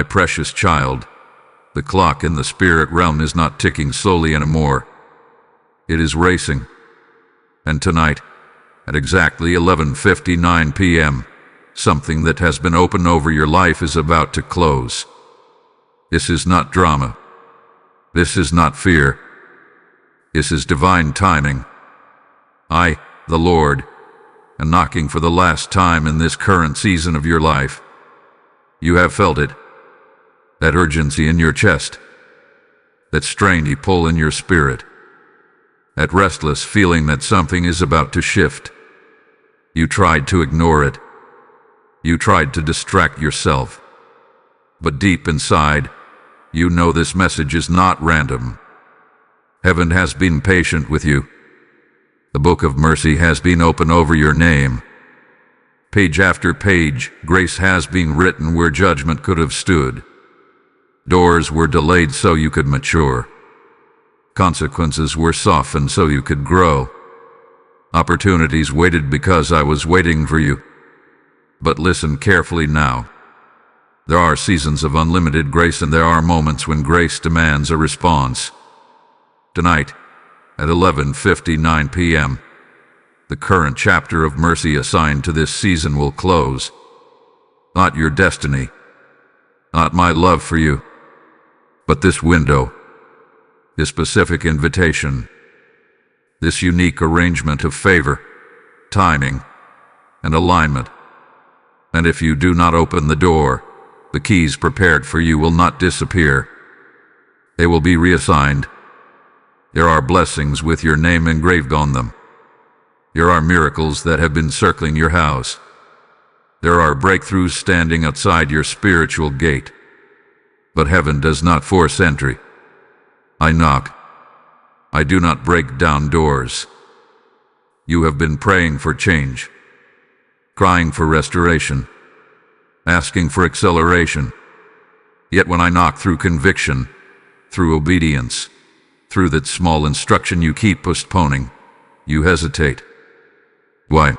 My precious child, the clock in the spirit realm is not ticking slowly anymore. It is racing. And tonight, at exactly 11:59 p.m., something that has been open over your life is about to close. This is not drama. This is not fear. This is divine timing. I, the Lord, am knocking for the last time in this current season of your life. You have felt it. That urgency in your chest. That strainy pull in your spirit. That restless feeling that something is about to shift. You tried to ignore it. You tried to distract yourself. But deep inside, you know this message is not random. Heaven has been patient with you. The book of mercy has been open over your name. Page after page, grace has been written where judgment could have stood. Doors were delayed so you could mature. Consequences were softened so you could grow. Opportunities waited because I was waiting for you. But listen carefully now. There are seasons of unlimited grace and there are moments when grace demands a response. Tonight, at 11:59 p.m., the current chapter of mercy assigned to this season will close. Not your destiny, not my love for you, but this window, this specific invitation, this unique arrangement of favor, timing, and alignment. And if you do not open the door, the keys prepared for you will not disappear. They will be reassigned. There are blessings with your name engraved on them. There are miracles that have been circling your house. There are breakthroughs standing outside your spiritual gate. But heaven does not force entry. I knock. I do not break down doors. You have been praying for change, crying for restoration, asking for acceleration. Yet when I knock through conviction, through obedience, through that small instruction you keep postponing, you hesitate. Why?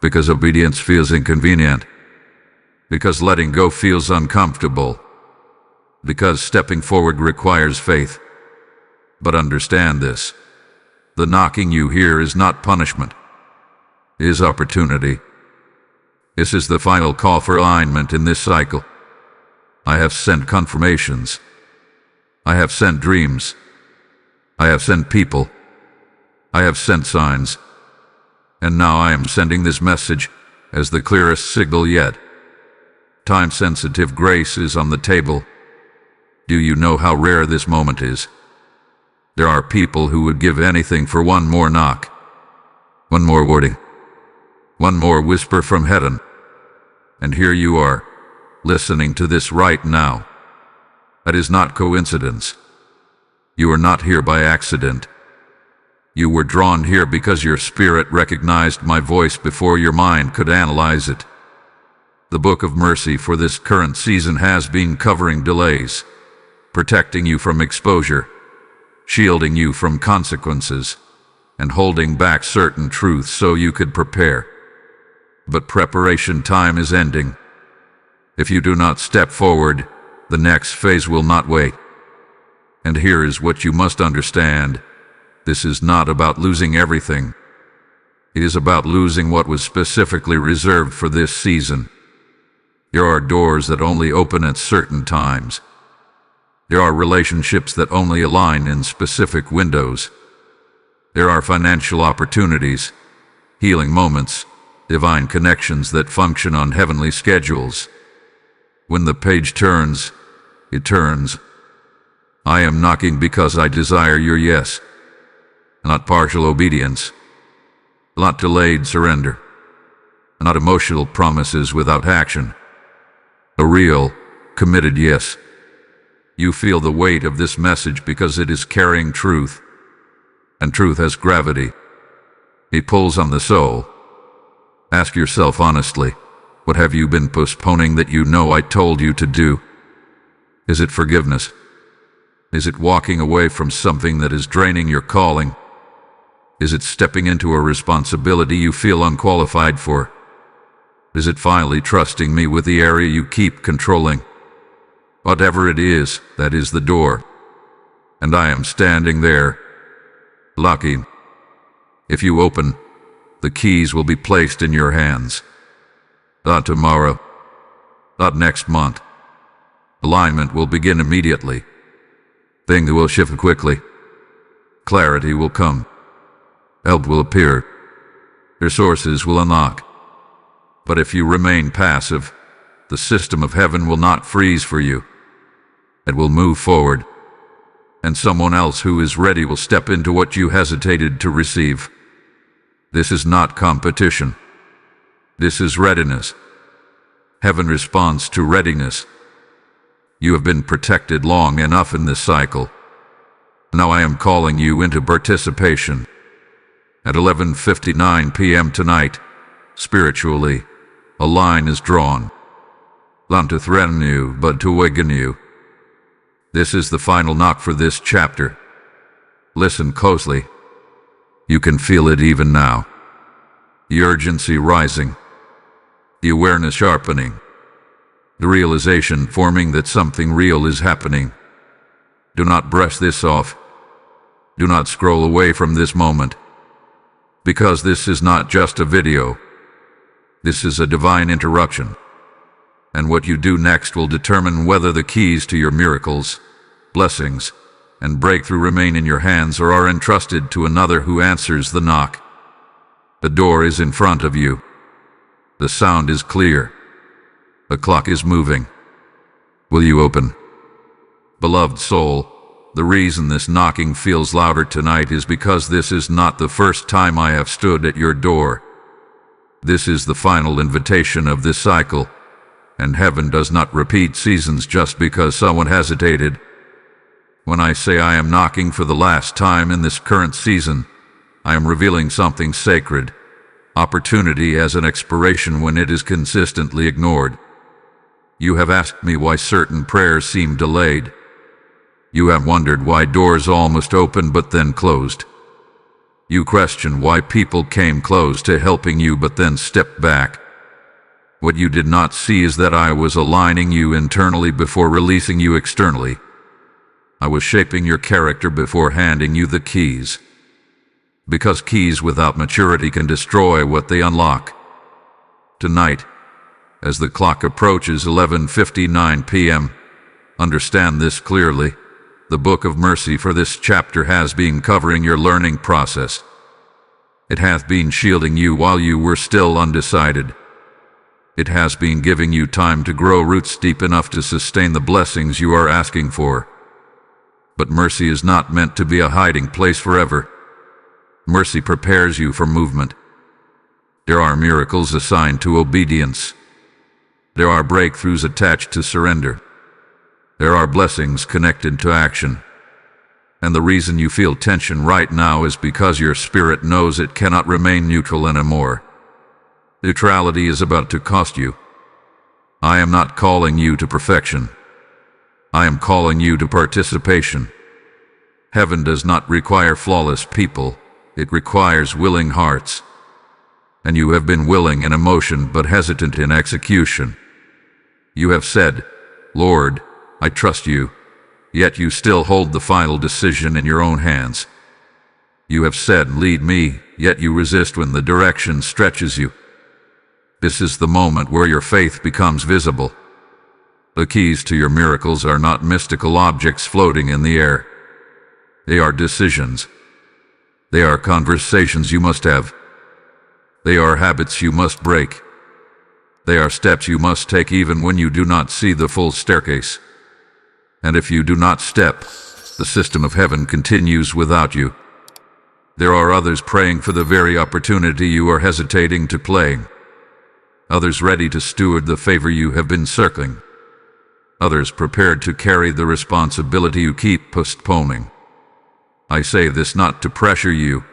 Because obedience feels inconvenient. Because letting go feels uncomfortable. Because stepping forward requires faith. But understand this. The knocking you hear is not punishment. It is opportunity. This is the final call for alignment in this cycle. I have sent confirmations. I have sent dreams. I have sent people. I have sent signs. And now I am sending this message as the clearest signal yet. Time-sensitive grace is on the table. Do you know how rare this moment is? There are people who would give anything for one more knock, one more wording, one more whisper from heaven. And here you are, listening to this right now. That is not coincidence. You are not here by accident. You were drawn here because your spirit recognized my voice before your mind could analyze it. The book of mercy for this current season has been covering delays, protecting you from exposure, shielding you from consequences, and holding back certain truths so you could prepare. But preparation time is ending. If you do not step forward, the next phase will not wait. And here is what you must understand. This is not about losing everything. It is about losing what was specifically reserved for this season. There are doors that only open at certain times. There are relationships that only align in specific windows. There are financial opportunities, healing moments, divine connections that function on heavenly schedules. When the page turns, it turns. I am knocking because I desire your yes, not partial obedience, not delayed surrender, not emotional promises without action. A real, committed yes. You feel the weight of this message because it is carrying truth, and truth has gravity. It pulls on the soul. Ask yourself honestly, what have you been postponing that you know I told you to do? Is it forgiveness? Is it walking away from something that is draining your calling? Is it stepping into a responsibility you feel unqualified for? Is it finally trusting me with the area you keep controlling? Whatever it is, that is the door. And I am standing there, locking. If you open, the keys will be placed in your hands. Not tomorrow, not next month. Alignment will begin immediately. Things will shift quickly. Clarity will come. Help will appear. Resources will unlock. But if you remain passive, the system of heaven will not freeze for you. It will move forward, and someone else who is ready will step into what you hesitated to receive. This is not competition. This is readiness. Heaven responds to readiness. You have been protected long enough in this cycle. Now I am calling you into participation. At 11:59 p.m. tonight, spiritually, a line is drawn. Not to threaten you, but to awaken you. This is the final knock for this chapter. Listen closely. You can feel it even now. The urgency rising. The awareness sharpening. The realization forming that something real is happening. Do not brush this off. Do not scroll away from this moment. Because this is not just a video. This is a divine interruption. And what you do next will determine whether the keys to your miracles, blessings, and breakthrough remain in your hands or are entrusted to another who answers the knock. The door is in front of you. The sound is clear. The clock is moving. Will you open? Beloved soul, the reason this knocking feels louder tonight is because this is not the first time I have stood at your door. This is the final invitation of this cycle, and heaven does not repeat seasons just because someone hesitated. When I say I am knocking for the last time in this current season, I am revealing something sacred. Opportunity as an expiration when it is consistently ignored. You have asked me why certain prayers seem delayed. You have wondered why doors almost opened but then closed. You question why people came close to helping you but then stepped back. What you did not see is that I was aligning you internally before releasing you externally. I was shaping your character before handing you the keys. Because keys without maturity can destroy what they unlock. Tonight, as the clock approaches 11:59 p.m., understand this clearly. The Book of Mercy for this chapter has been covering your learning process. It hath been shielding you while you were still undecided. It has been giving you time to grow roots deep enough to sustain the blessings you are asking for. But mercy is not meant to be a hiding place forever. Mercy prepares you for movement. There are miracles assigned to obedience. There are breakthroughs attached to surrender. There are blessings connected to action. And the reason you feel tension right now is because your spirit knows it cannot remain neutral anymore. Neutrality is about to cost you. I am not calling you to perfection. I am calling you to participation. Heaven does not require flawless people. It requires willing hearts. And you have been willing in emotion but hesitant in execution. You have said, Lord, I trust you, yet you still hold the final decision in your own hands. You have said, lead me, yet you resist when the direction stretches you. This is the moment where your faith becomes visible. The keys to your miracles are not mystical objects floating in the air. They are decisions. They are conversations you must have. They are habits you must break. They are steps you must take even when you do not see the full staircase. And if you do not step, the system of heaven continues without you. There are others praying for the very opportunity you are hesitating to claim. Others ready to steward the favor you have been circling. Others prepared to carry the responsibility you keep postponing. I say this not to pressure you,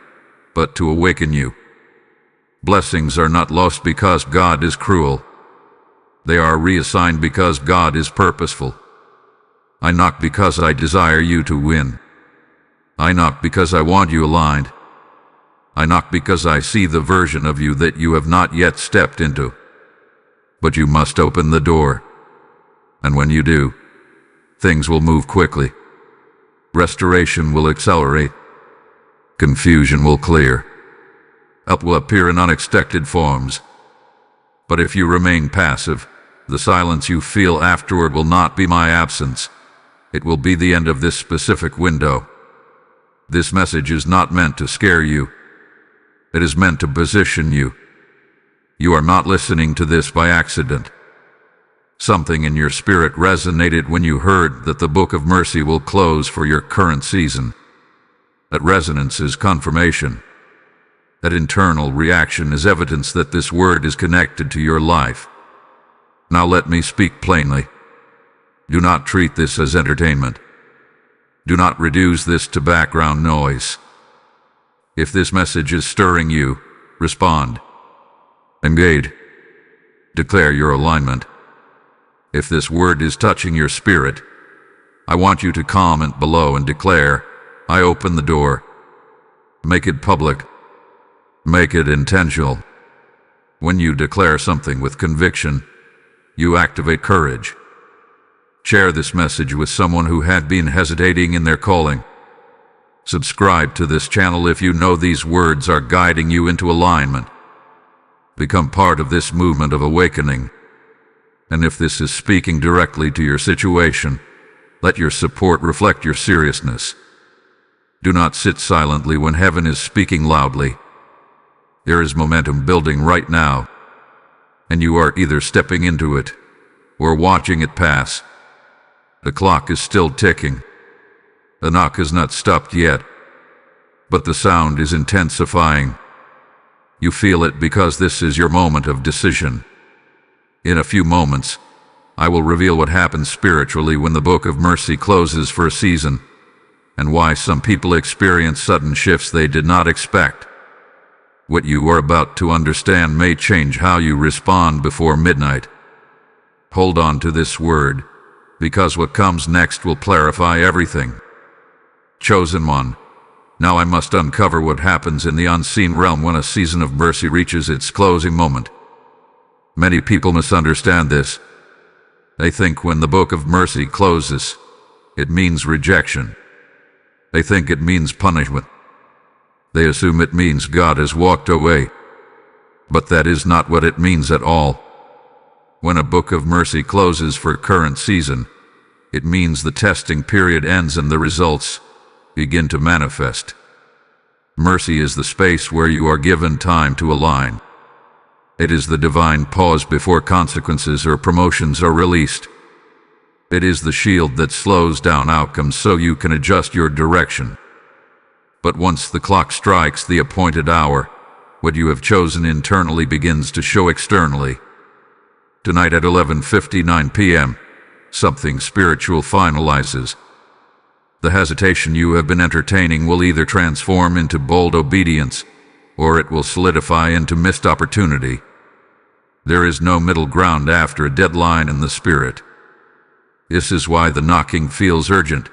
but to awaken you. Blessings are not lost because God is cruel. They are reassigned because God is purposeful. I knock because I desire you to win. I knock because I want you aligned. I knock because I see the version of you that you have not yet stepped into. But you must open the door. And when you do, Things will move quickly. Restoration will accelerate. Confusion will clear. Help will appear in unexpected forms. But if you remain passive, the silence you feel afterward will not be my absence. It will be the end of this specific window. This message is not meant to scare you. It is meant to position you. You are not listening to this by accident. Something in your spirit resonated when you heard that the Book of Mercy will close for your current season. That resonance is confirmation. That internal reaction is evidence that this word is connected to your life. Now let me speak plainly. Do not treat this as entertainment. Do not reduce this to background noise. If this message is stirring you, respond. Engage. Declare your alignment. If this word is touching your spirit, I want you to comment below and declare, I open the door. Make it public. Make it intentional. When you declare something with conviction, you activate courage. Share this message with someone who had been hesitating in their calling. Subscribe to this channel if you know these words are guiding you into alignment. Become part of this movement of awakening. And if this is speaking directly to your situation, let your support reflect your seriousness. Do not sit silently when heaven is speaking loudly. There is momentum building right now, and you are either stepping into it or watching it pass. The clock is still ticking. The knock has not stopped yet, but the sound is intensifying. You feel it because this is your moment of decision. In a few moments, I will reveal what happens spiritually when the Book of Mercy closes for a season, and why some people experience sudden shifts they did not expect. What you are about to understand may change how you respond before midnight. Hold on to this word, because what comes next will clarify everything. Chosen one, now I must uncover what happens in the unseen realm when a season of mercy reaches its closing moment. Many people misunderstand this. They think when the Book of Mercy closes, it means rejection. They think it means punishment. They assume it means God has walked away. But that is not what it means at all. When a Book of Mercy closes for current season, it means the testing period ends and the results begin to manifest. Mercy is the space where you are given time to align. It is the divine pause before consequences or promotions are released. It is the shield that slows down outcomes so you can adjust your direction. But once the clock strikes the appointed hour, what you have chosen internally begins to show externally. Tonight at 11:59 p.m., something spiritual finalizes. The hesitation you have been entertaining will either transform into bold obedience, or it will solidify into missed opportunity. There is no middle ground after a deadline in the spirit. This is why the knocking feels urgent.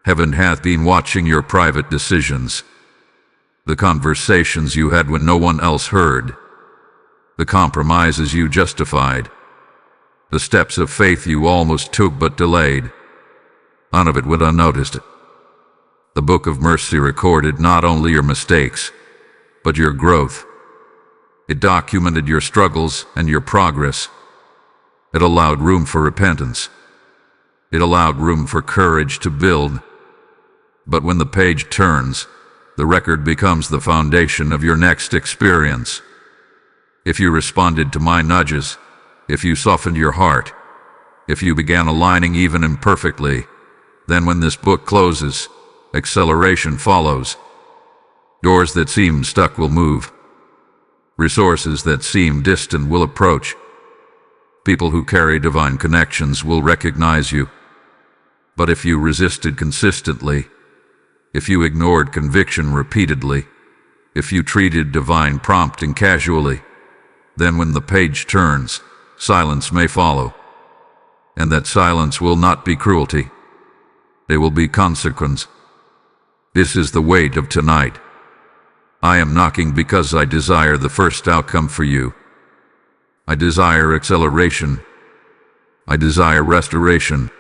Heaven hath been watching your private decisions. The conversations you had when no one else heard. The compromises you justified. The steps of faith you almost took but delayed. None of it went unnoticed. The Book of Mercy recorded not only your mistakes, but your growth. It documented your struggles and your progress. It allowed room for repentance. It allowed room for courage to build. But when the page turns, the record becomes the foundation of your next experience. If you responded to my nudges, if you softened your heart, if you began aligning even imperfectly, then when this book closes, acceleration follows. Doors that seem stuck will move. Resources that seem distant will approach. People who carry divine connections will recognize you. But if you resisted consistently, if you ignored conviction repeatedly, if you treated divine prompting casually, then when the page turns, silence may follow. And that silence will not be cruelty. There will be consequence. This is the weight of tonight. I am knocking because I desire the first outcome for you. I desire acceleration. I desire restoration.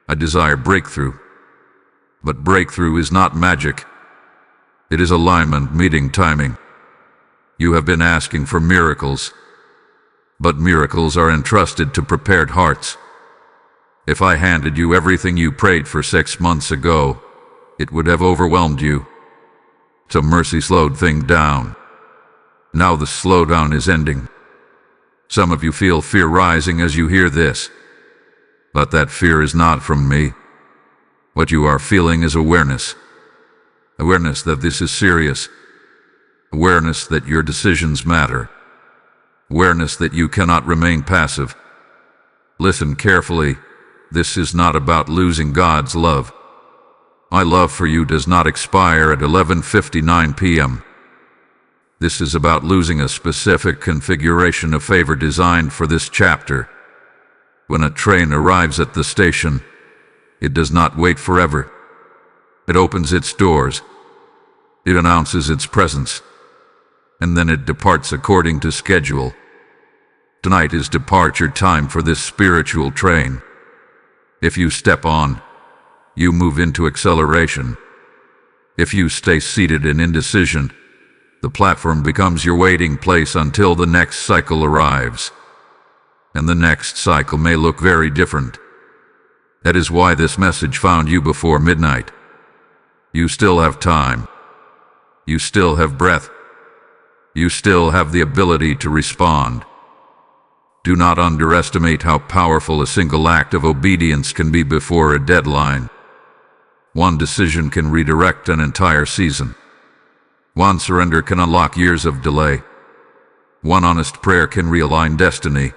I desire breakthrough. But breakthrough is not magic. It is alignment meeting timing. You have been asking for miracles, but miracles are entrusted to prepared hearts. If I handed you everything you prayed for 6 months ago, it would have overwhelmed you. So mercy slowed things down. Now the slowdown is ending. Some of you feel fear rising as you hear this, but that fear is not from me. What you are feeling is awareness. Awareness that this is serious. Awareness that your decisions matter. Awareness that you cannot remain passive. Listen carefully. This is not about losing God's love. My love for you does not expire at 11:59 p.m. This is about losing a specific configuration of favor designed for this chapter. When a train arrives at the station, it does not wait forever. It opens its doors. It announces its presence. And then it departs according to schedule. Tonight is departure time for this spiritual train. If you step on, you move into acceleration. If you stay seated in indecision, the platform becomes your waiting place until the next cycle arrives. And the next cycle may look very different. That is why this message found you before midnight. You still have time. You still have breath. You still have the ability to respond. Do not underestimate how powerful a single act of obedience can be before a deadline. One decision can redirect an entire season. One surrender can unlock years of delay. One honest prayer can realign destiny.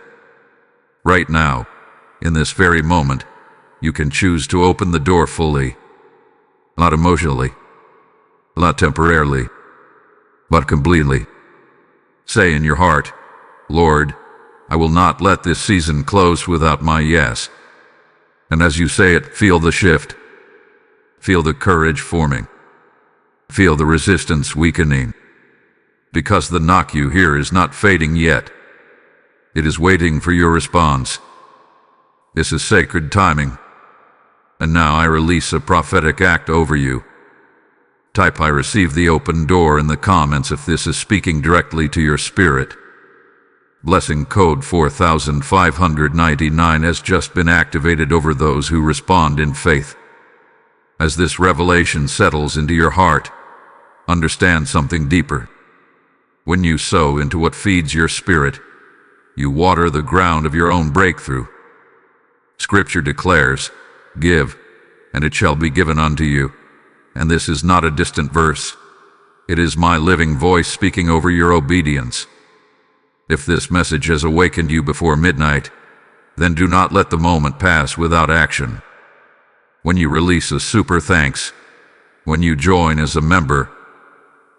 Right now, in this very moment, you can choose to open the door fully. Not emotionally, not temporarily, but completely. Say in your heart, Lord, I will not let this season close without my yes. And as you say it, feel the shift. Feel the courage forming. Feel the resistance weakening. Because the knock you hear is not fading yet. It is waiting for your response. This is sacred timing. And now I release a prophetic act over you. Type I receive the open door in the comments if this is speaking directly to your spirit. Blessing code 4599 has just been activated over those who respond in faith. As this revelation settles into your heart, understand something deeper. When you sow into what feeds your spirit, you water the ground of your own breakthrough. Scripture declares, give, and it shall be given unto you. And this is not a distant verse. It is my living voice speaking over your obedience. If this message has awakened you before midnight, then do not let the moment pass without action. When you release a super thanks, when you join as a member,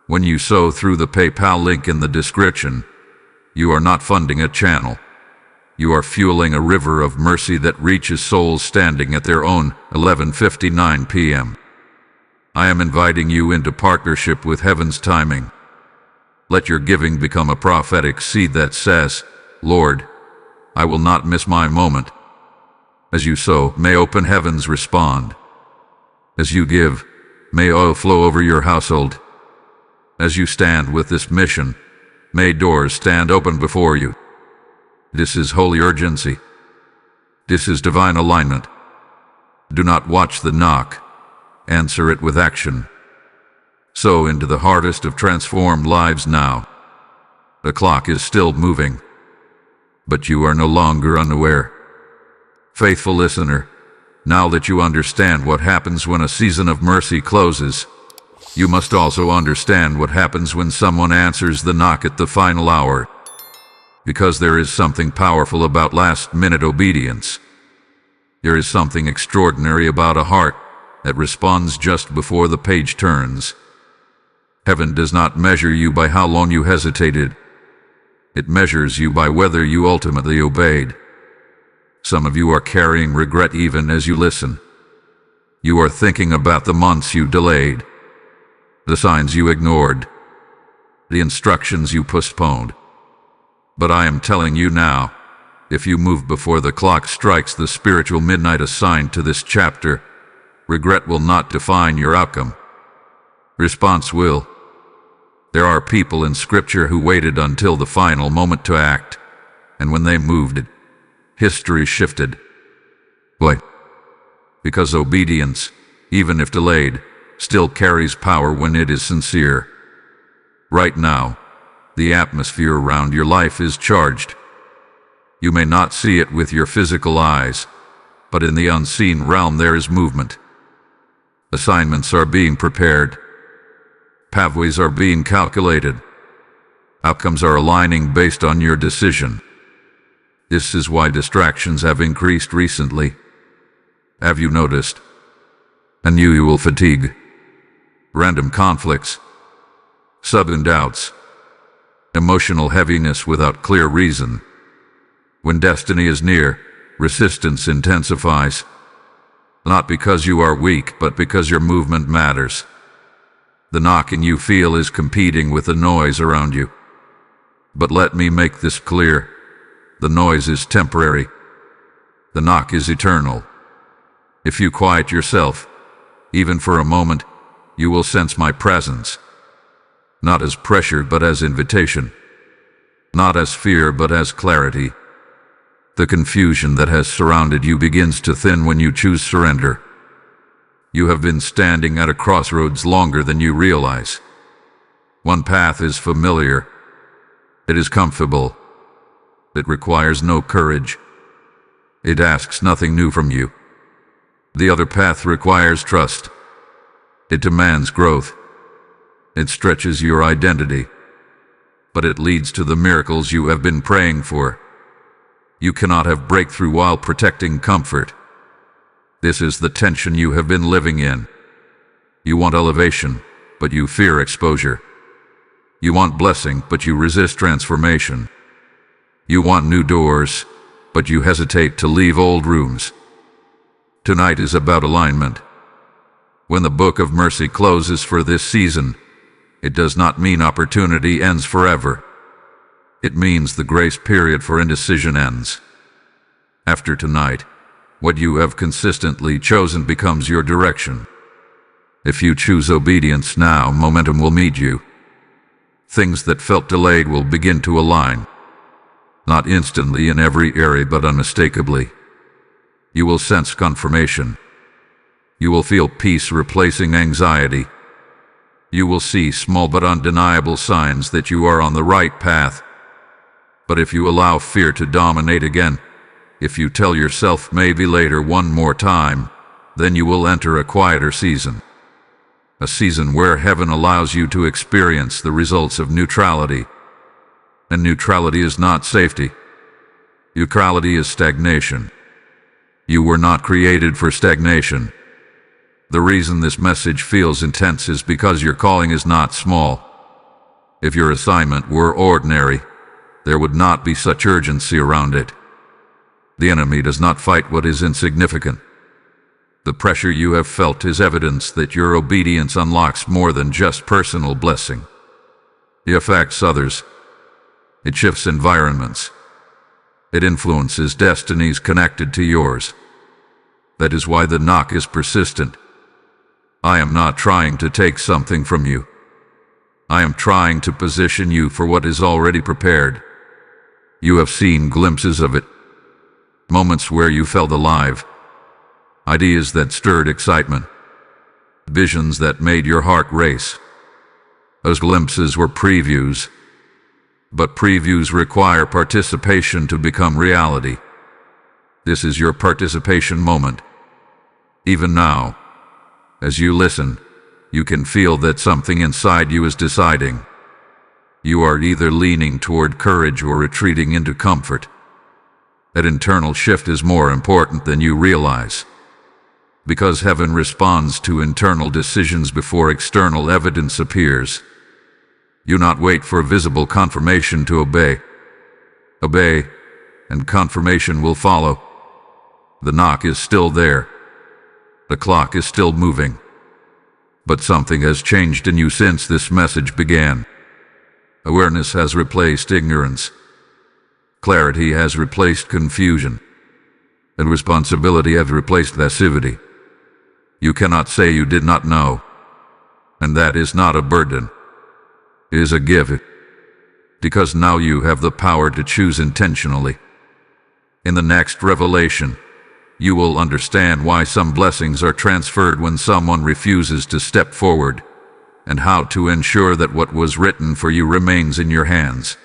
when you sow through the PayPal link in the description, you are not funding a channel. You are fueling a river of mercy that reaches souls standing at their own 11:59 p.m. I am inviting you into partnership with heaven's timing. Let your giving become a prophetic seed that says, Lord, I will not miss my moment. As you sow, may open heavens respond. As you give, may oil flow over your household. As you stand with this mission, may doors stand open before you. This is holy urgency. This is divine alignment. Do not watch the knock. Answer it with action. Sow into the hardest of transformed lives now. The clock is still moving, but you are no longer unaware. Faithful listener, now that you understand what happens when a season of mercy closes, you must also understand what happens when someone answers the knock at the final hour. Because there is something powerful about last-minute obedience. There is something extraordinary about a heart that responds just before the page turns. Heaven does not measure you by how long you hesitated. It measures you by whether you ultimately obeyed. Some of you are carrying regret even as you listen. You are thinking about the months you delayed, the signs you ignored, the instructions you postponed. But I am telling you now, If you move before the clock strikes the spiritual midnight assigned to this chapter, regret will not define your outcome. Response will. There are people in Scripture who waited until the final moment to act, and when they moved, history shifted. Why? Because obedience, even if delayed, still carries power when it is sincere. Right now, the atmosphere around your life is charged. You may not see it with your physical eyes, but in the unseen realm there is movement. Assignments are being prepared. Pathways are being calculated. Outcomes are aligning based on your decision. This is why distractions have increased recently. Have you noticed? Unusual fatigue, random conflicts, sudden doubts, emotional heaviness without clear reason. When destiny is near, resistance intensifies. Not because you are weak, but because your movement matters. The knocking you feel is competing with the noise around you. But let me make this clear. The noise is temporary. The knock is eternal. If you quiet yourself, even for a moment, you will sense my presence. Not as pressure, but as invitation. Not as fear, but as clarity. The confusion that has surrounded you begins to thin when you choose surrender. You have been standing at a crossroads longer than you realize. One path is familiar. It is comfortable. It requires no courage. It asks nothing new from you. The other path requires trust. It demands growth. It stretches your identity. But it leads to the miracles you have been praying for. You cannot have breakthrough while protecting comfort. This is the tension you have been living in. You want elevation, but you fear exposure. You want blessing, but you resist transformation. You want new doors, but you hesitate to leave old rooms. Tonight is about alignment. When the Book of Mercy closes for this season, it does not mean opportunity ends forever. It means the grace period for indecision ends. After tonight, what you have consistently chosen becomes your direction. If you choose obedience now, momentum will meet you. Things that felt delayed will begin to align. Not instantly in every area, but unmistakably. You will sense confirmation. You will feel peace replacing anxiety. You will see small but undeniable signs that you are on the right path. But if you allow fear to dominate again, if you tell yourself maybe later one more time, then you will enter a quieter season. A season where heaven allows you to experience the results of neutrality. And neutrality is not safety. Neutrality is stagnation. You were not created for stagnation. The reason this message feels intense is because your calling is not small. If your assignment were ordinary, there would not be such urgency around it. The enemy does not fight what is insignificant. The pressure you have felt is evidence that your obedience unlocks more than just personal blessing. It affects others. It shifts environments. It influences destinies connected to yours. That is why the knock is persistent. I am not trying to take something from you. I am trying to position you for what is already prepared. You have seen glimpses of it. Moments where you felt alive. Ideas that stirred excitement. Visions that made your heart race. Those glimpses were previews. But previews require participation to become reality. This is your participation moment. Even now, as you listen, you can feel that something inside you is deciding. You are either leaning toward courage or retreating into comfort. That internal shift is more important than you realize. Because heaven responds to internal decisions before external evidence appears. You not wait for visible confirmation to obey. Obey, and confirmation will follow. The knock is still there. The clock is still moving. But something has changed in you since this message began. Awareness has replaced ignorance. Clarity has replaced confusion, and responsibility has replaced passivity. You cannot say you did not know, and that is not a burden. It is a gift, because now you have the power to choose intentionally. In the next revelation, you will understand why some blessings are transferred when someone refuses to step forward, and how to ensure that what was written for you remains in your hands.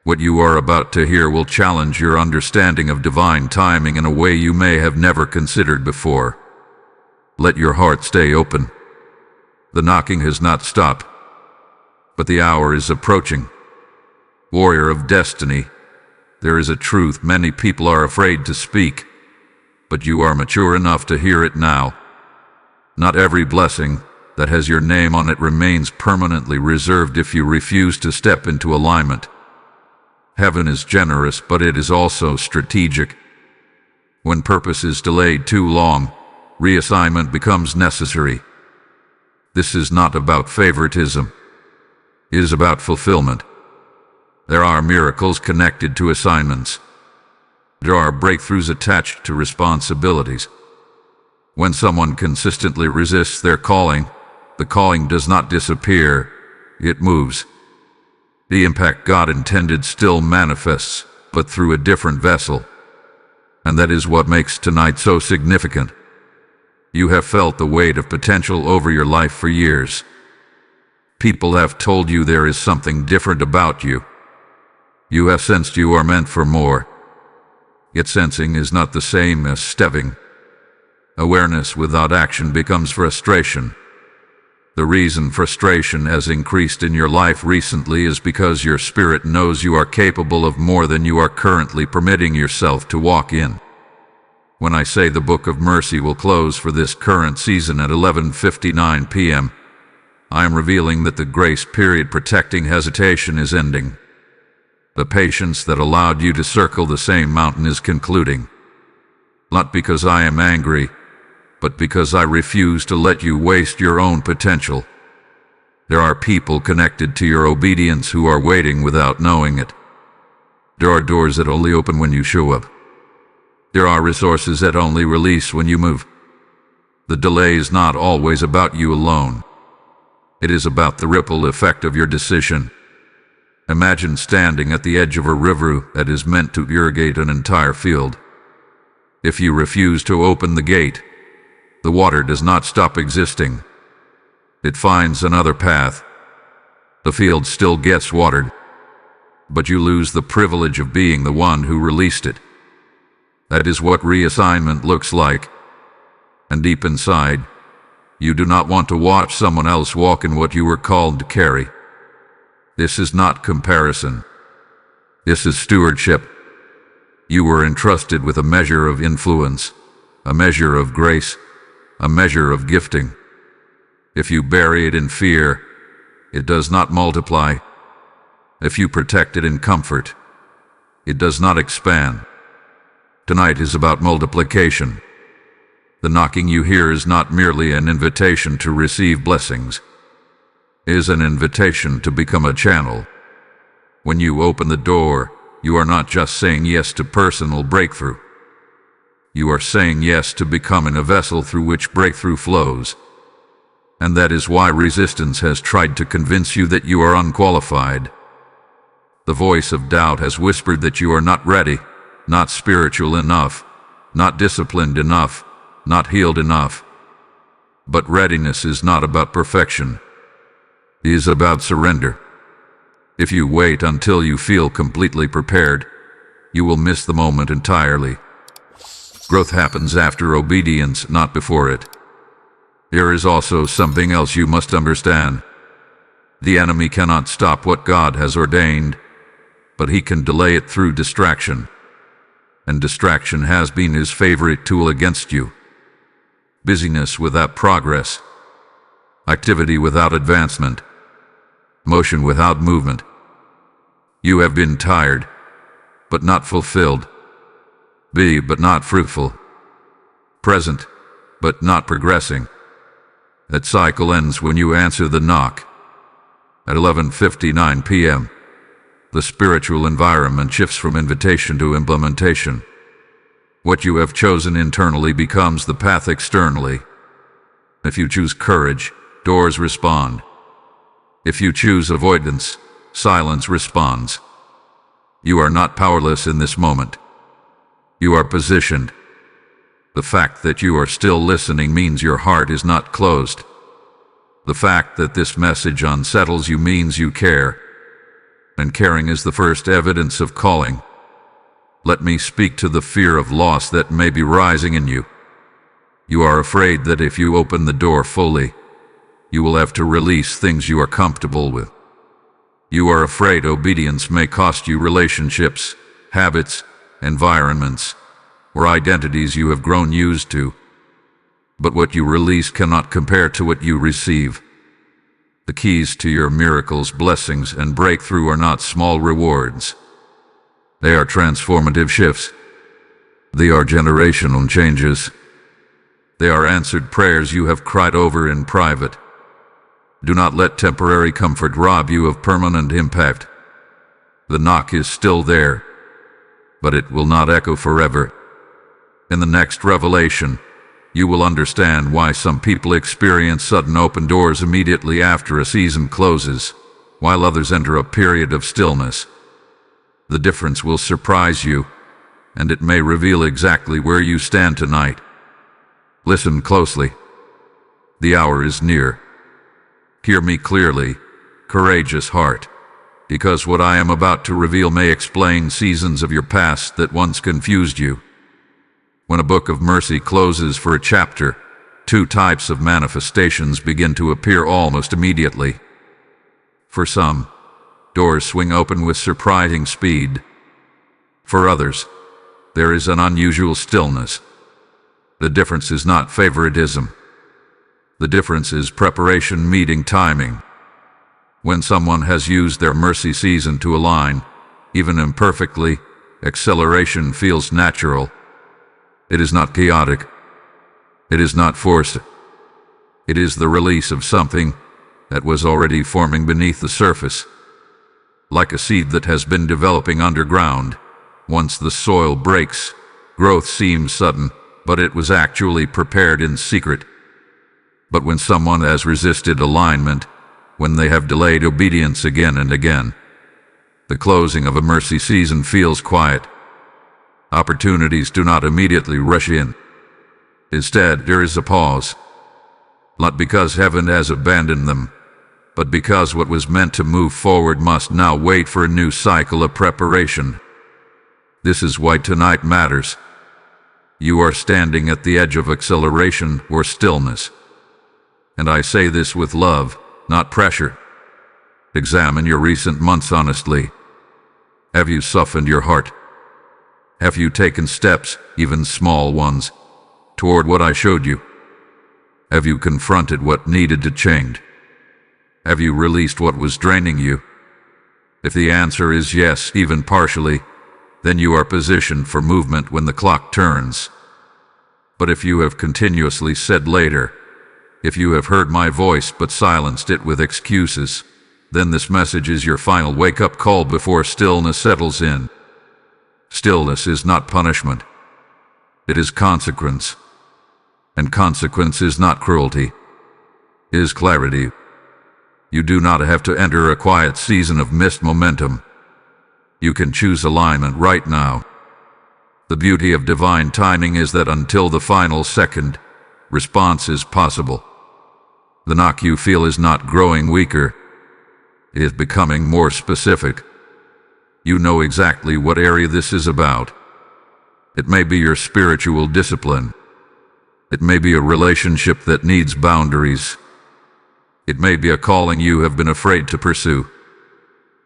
What you are about to hear will challenge your understanding of divine timing in a way you may have never considered before. Let your heart stay open. The knocking has not stopped, but the hour is approaching. Warrior of destiny, there is a truth many people are afraid to speak, but you are mature enough to hear it now. Not every blessing that has your name on it remains permanently reserved if you refuse to step into alignment. Heaven is generous, but it is also strategic. When purpose is delayed too long, reassignment becomes necessary. This is not about favoritism. It is about fulfillment. There are miracles connected to assignments. There are breakthroughs attached to responsibilities. When someone consistently resists their calling, the calling does not disappear, it moves. The impact God intended still manifests, but through a different vessel. And that is what makes tonight so significant. You have felt the weight of potential over your life for years. People have told you there is something different about you. You have sensed you are meant for more. Yet sensing is not the same as stepping. Awareness without action becomes frustration. The reason frustration has increased in your life recently is because your spirit knows you are capable of more than you are currently permitting yourself to walk in. When I say the Book of Mercy will close for this current season at 11:59 p.m., I am revealing that the grace period protecting hesitation is ending. The patience that allowed you to circle the same mountain is concluding. Not because I am angry, but because I refuse to let you waste your own potential. There are people connected to your obedience who are waiting without knowing it. There are doors that only open when you show up. There are resources that only release when you move. The delay is not always about you alone. It is about the ripple effect of your decision. Imagine standing at the edge of a river that is meant to irrigate an entire field. If you refuse to open the gate, the water does not stop existing. It finds another path. The field still gets watered, but you lose the privilege of being the one who released it. That is what reassignment looks like. And deep inside, you do not want to watch someone else walk in what you were called to carry. This is not comparison. This is stewardship. You were entrusted with a measure of influence, a measure of grace, a measure of gifting. If you bury it in fear, it does not multiply. If you protect it in comfort, it does not expand. Tonight is about multiplication. The knocking you hear is not merely an invitation to receive blessings. It is an invitation to become a channel. When you open the door, you are not just saying yes to personal breakthrough. You are saying yes to becoming a vessel through which breakthrough flows. And that is why resistance has tried to convince you that you are unqualified. The voice of doubt has whispered that you are not ready, not spiritual enough, not disciplined enough, not healed enough. But readiness is not about perfection. It is about surrender. If you wait until you feel completely prepared, you will miss the moment entirely. Growth happens after obedience, not before it. There is also something else you must understand. The enemy cannot stop what God has ordained, but he can delay it through distraction. And distraction has been his favorite tool against you. Busyness without progress, activity without advancement, motion without movement. You have been tired, but not fulfilled. Busy but not fruitful. Present, but not progressing. That cycle ends when you answer the knock. At 11:59 p.m., The spiritual environment shifts from invitation to implementation. What you have chosen internally becomes the path externally. If you choose courage, doors respond. If you choose avoidance, silence responds. You are not powerless in this moment. You are positioned. The fact that you are still listening means your heart is not closed. The fact that this message unsettles you means you care. And caring is the first evidence of calling. Let me speak to the fear of loss that may be rising in you. You are afraid that if you open the door fully, you will have to release things you are comfortable with. You are afraid obedience may cost you relationships, habits, environments, or identities you have grown used to. But what you release cannot compare to what you receive. The keys to your miracles, blessings, and breakthrough are not small rewards. They are transformative shifts. They are generational changes. They are answered prayers you have cried over in private. Do not let temporary comfort rob you of permanent impact. The knock is still there, but it will not echo forever. In the next revelation, you will understand why some people experience sudden open doors immediately after a season closes, while others enter a period of stillness. The difference will surprise you, and it may reveal exactly where you stand tonight. Listen closely. The hour is near. Hear me clearly, courageous heart, because what I am about to reveal may explain seasons of your past that once confused you. When a book of mercy closes for a chapter, two types of manifestations begin to appear almost immediately. For some, doors swing open with surprising speed. For others, there is an unusual stillness. The difference is not favoritism. The difference is preparation meeting timing. When someone has used their mercy season to align, even imperfectly, acceleration feels natural. It is not chaotic. It is not forced. It is the release of something that was already forming beneath the surface. Like a seed that has been developing underground, once the soil breaks, growth seems sudden, but it was actually prepared in secret. But when someone has resisted alignment, when they have delayed obedience again and again, the closing of a mercy season feels quiet. Opportunities do not immediately rush in. Instead, there is a pause. Not because heaven has abandoned them, but because what was meant to move forward must now wait for a new cycle of preparation. This is why tonight matters. You are standing at the edge of acceleration or stillness. And I say this with love, not pressure. Examine your recent months honestly. Have you softened your heart? Have you taken steps, even small ones, toward what I showed you? Have you confronted what needed to change? Have you released what was draining you? If the answer is yes, even partially, then you are positioned for movement when the clock turns. But if you have continuously said later, if you have heard my voice but silenced it with excuses, then this message is your final wake-up call before stillness settles in. Stillness is not punishment. It is consequence. And consequence is not cruelty. It is clarity. You do not have to enter a quiet season of missed momentum. You can choose alignment right now. The beauty of divine timing is that until the final second, response is possible. The knock you feel is not growing weaker. It is becoming more specific. You know exactly what area this is about. It may be your spiritual discipline. It may be a relationship that needs boundaries. It may be a calling you have been afraid to pursue.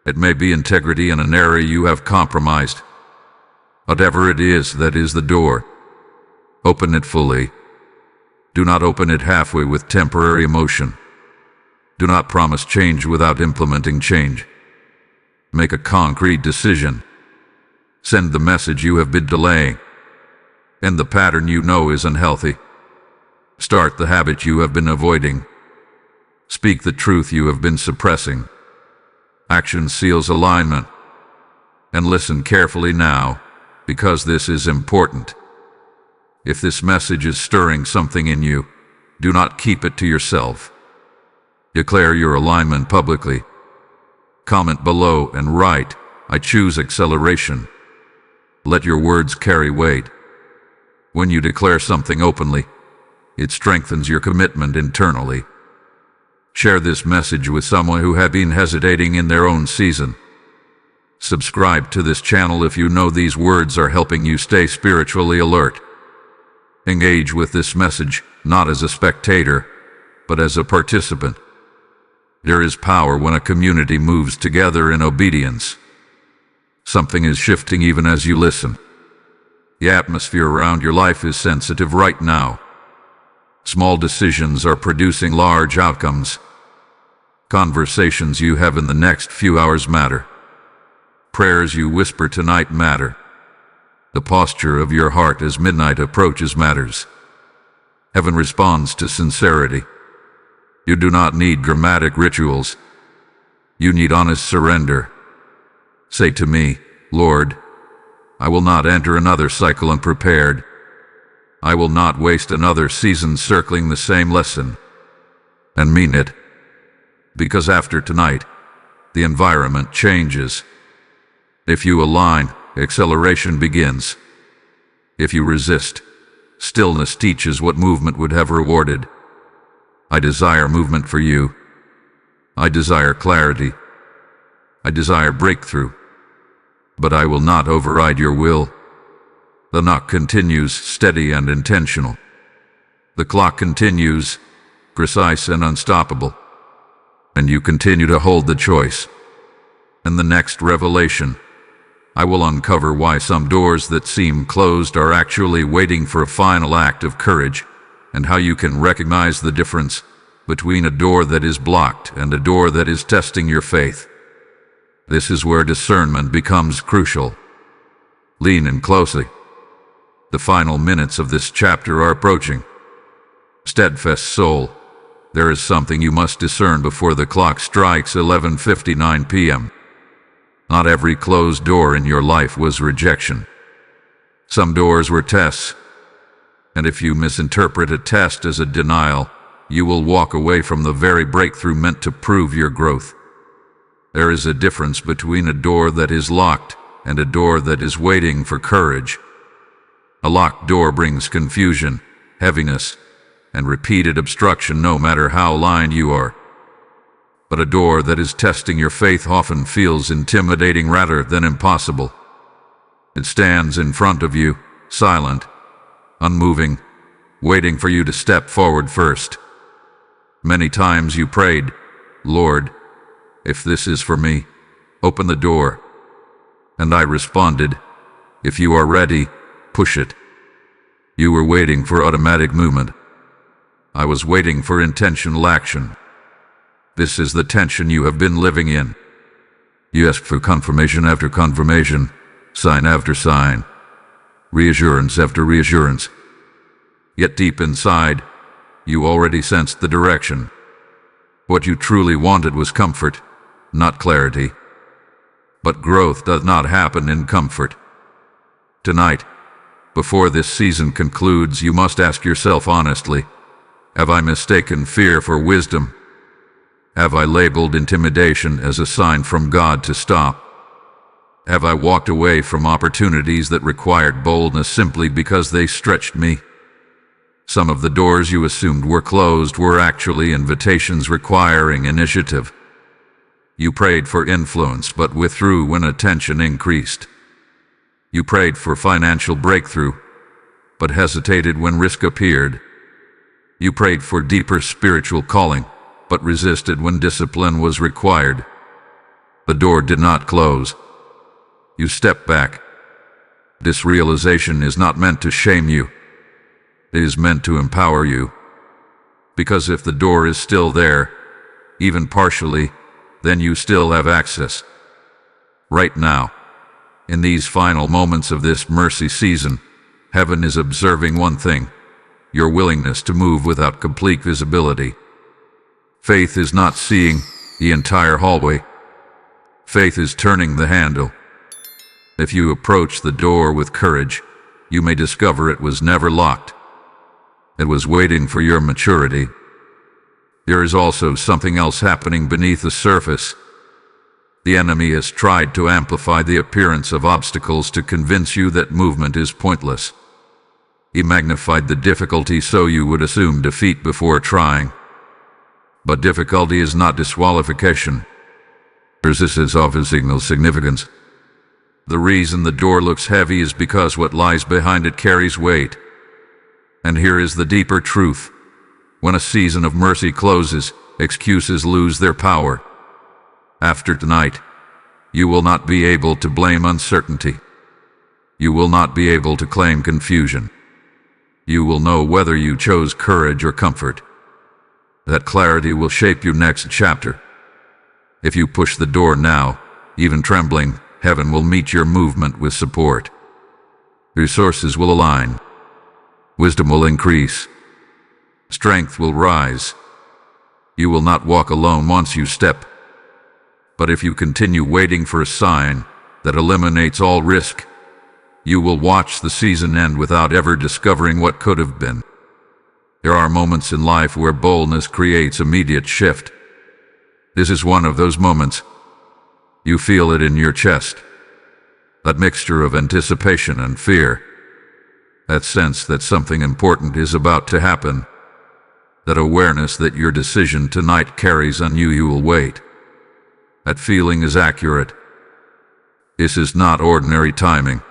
It may be integrity in an area you have compromised. Whatever it is, that is the door. Open it fully. Do not open it halfway with temporary emotion. Do not promise change without implementing change. Make a concrete decision. Send the message you have been delaying. End the pattern you know is unhealthy. Start the habit you have been avoiding. Speak the truth you have been suppressing. Action seals alignment. And listen carefully now, because this is important. If this message is stirring something in you, do not keep it to yourself. Declare your alignment publicly. Comment below and write, "I choose acceleration." Let your words carry weight. When you declare something openly, it strengthens your commitment internally. Share this message with someone who has been hesitating in their own season. Subscribe to this channel if you know these words are helping you stay spiritually alert. Engage with this message, not as a spectator, but as a participant. There is power when a community moves together in obedience. Something is shifting even as you listen. The atmosphere around your life is sensitive right now. Small decisions are producing large outcomes. Conversations you have in the next few hours matter. Prayers you whisper tonight matter. The posture of your heart as midnight approaches matters. Heaven responds to sincerity. You do not need dramatic rituals. You need honest surrender. Say to me, "Lord, I will not enter another cycle unprepared. I will not waste another season circling the same lesson." And mean it. Because after tonight, the environment changes. If you align, acceleration begins. If you resist, stillness teaches what movement would have rewarded. I desire movement for you. I desire clarity. I desire breakthrough. But I will not override your will. The knock continues, steady and intentional. The clock continues, precise and unstoppable. And you continue to hold the choice. In the next revelation, I will uncover why some doors that seem closed are actually waiting for a final act of courage, and how you can recognize the difference between a door that is blocked and a door that is testing your faith. This is where discernment becomes crucial. Lean in closely. The final minutes of this chapter are approaching. Steadfast soul, there is something you must discern before the clock strikes 11:59 p.m. Not every closed door in your life was rejection. Some doors were tests. And if you misinterpret a test as a denial, you will walk away from the very breakthrough meant to prove your growth. There is a difference between a door that is locked and a door that is waiting for courage. A locked door brings confusion, heaviness, and repeated obstruction no matter how aligned you are. But a door that is testing your faith often feels intimidating rather than impossible. It stands in front of you, silent, unmoving, waiting for you to step forward first. Many times you prayed, "Lord, if this is for me, open the door." And I responded, "If you are ready, push it." You were waiting for automatic movement. I was waiting for intentional action. This is the tension you have been living in. You ask for confirmation after confirmation, sign after sign, reassurance after reassurance. Yet deep inside, you already sensed the direction. What you truly wanted was comfort, not clarity. But growth does not happen in comfort. Tonight, before this season concludes, you must ask yourself honestly, have I mistaken fear for wisdom? Have I labeled intimidation as a sign from God to stop? Have I walked away from opportunities that required boldness simply because they stretched me? Some of the doors you assumed were closed were actually invitations requiring initiative. You prayed for influence but withdrew when attention increased. You prayed for financial breakthrough, but hesitated when risk appeared. You prayed for deeper spiritual calling, but resisted when discipline was required. The door did not close. You stepped back. This realization is not meant to shame you. It is meant to empower you. Because if the door is still there, even partially, then you still have access. Right now, in these final moments of this mercy season, heaven is observing one thing: your willingness to move without complete visibility. Faith is not seeing the entire hallway. Faith is turning the handle. If you approach the door with courage, you may discover it was never locked. It was waiting for your maturity. There is also something else happening beneath the surface. The enemy has tried to amplify the appearance of obstacles to convince you that movement is pointless. He magnified the difficulty so you would assume defeat before trying. But difficulty is not disqualification. Resistance offers signals significance. The reason the door looks heavy is because what lies behind it carries weight. And here is the deeper truth. When a season of mercy closes, excuses lose their power. After tonight, you will not be able to blame uncertainty. You will not be able to claim confusion. You will know whether you chose courage or comfort. That clarity will shape your next chapter. If you push the door now, even trembling, heaven will meet your movement with support. Resources will align. Wisdom will increase. Strength will rise. You will not walk alone once you step. But if you continue waiting for a sign that eliminates all risk, you will watch the season end without ever discovering what could have been. There are moments in life where boldness creates immediate shift. This is one of those moments. You feel it in your chest. That mixture of anticipation and fear. That sense that something important is about to happen. That awareness that your decision tonight carries on you will wait. That feeling is accurate. This is not ordinary timing.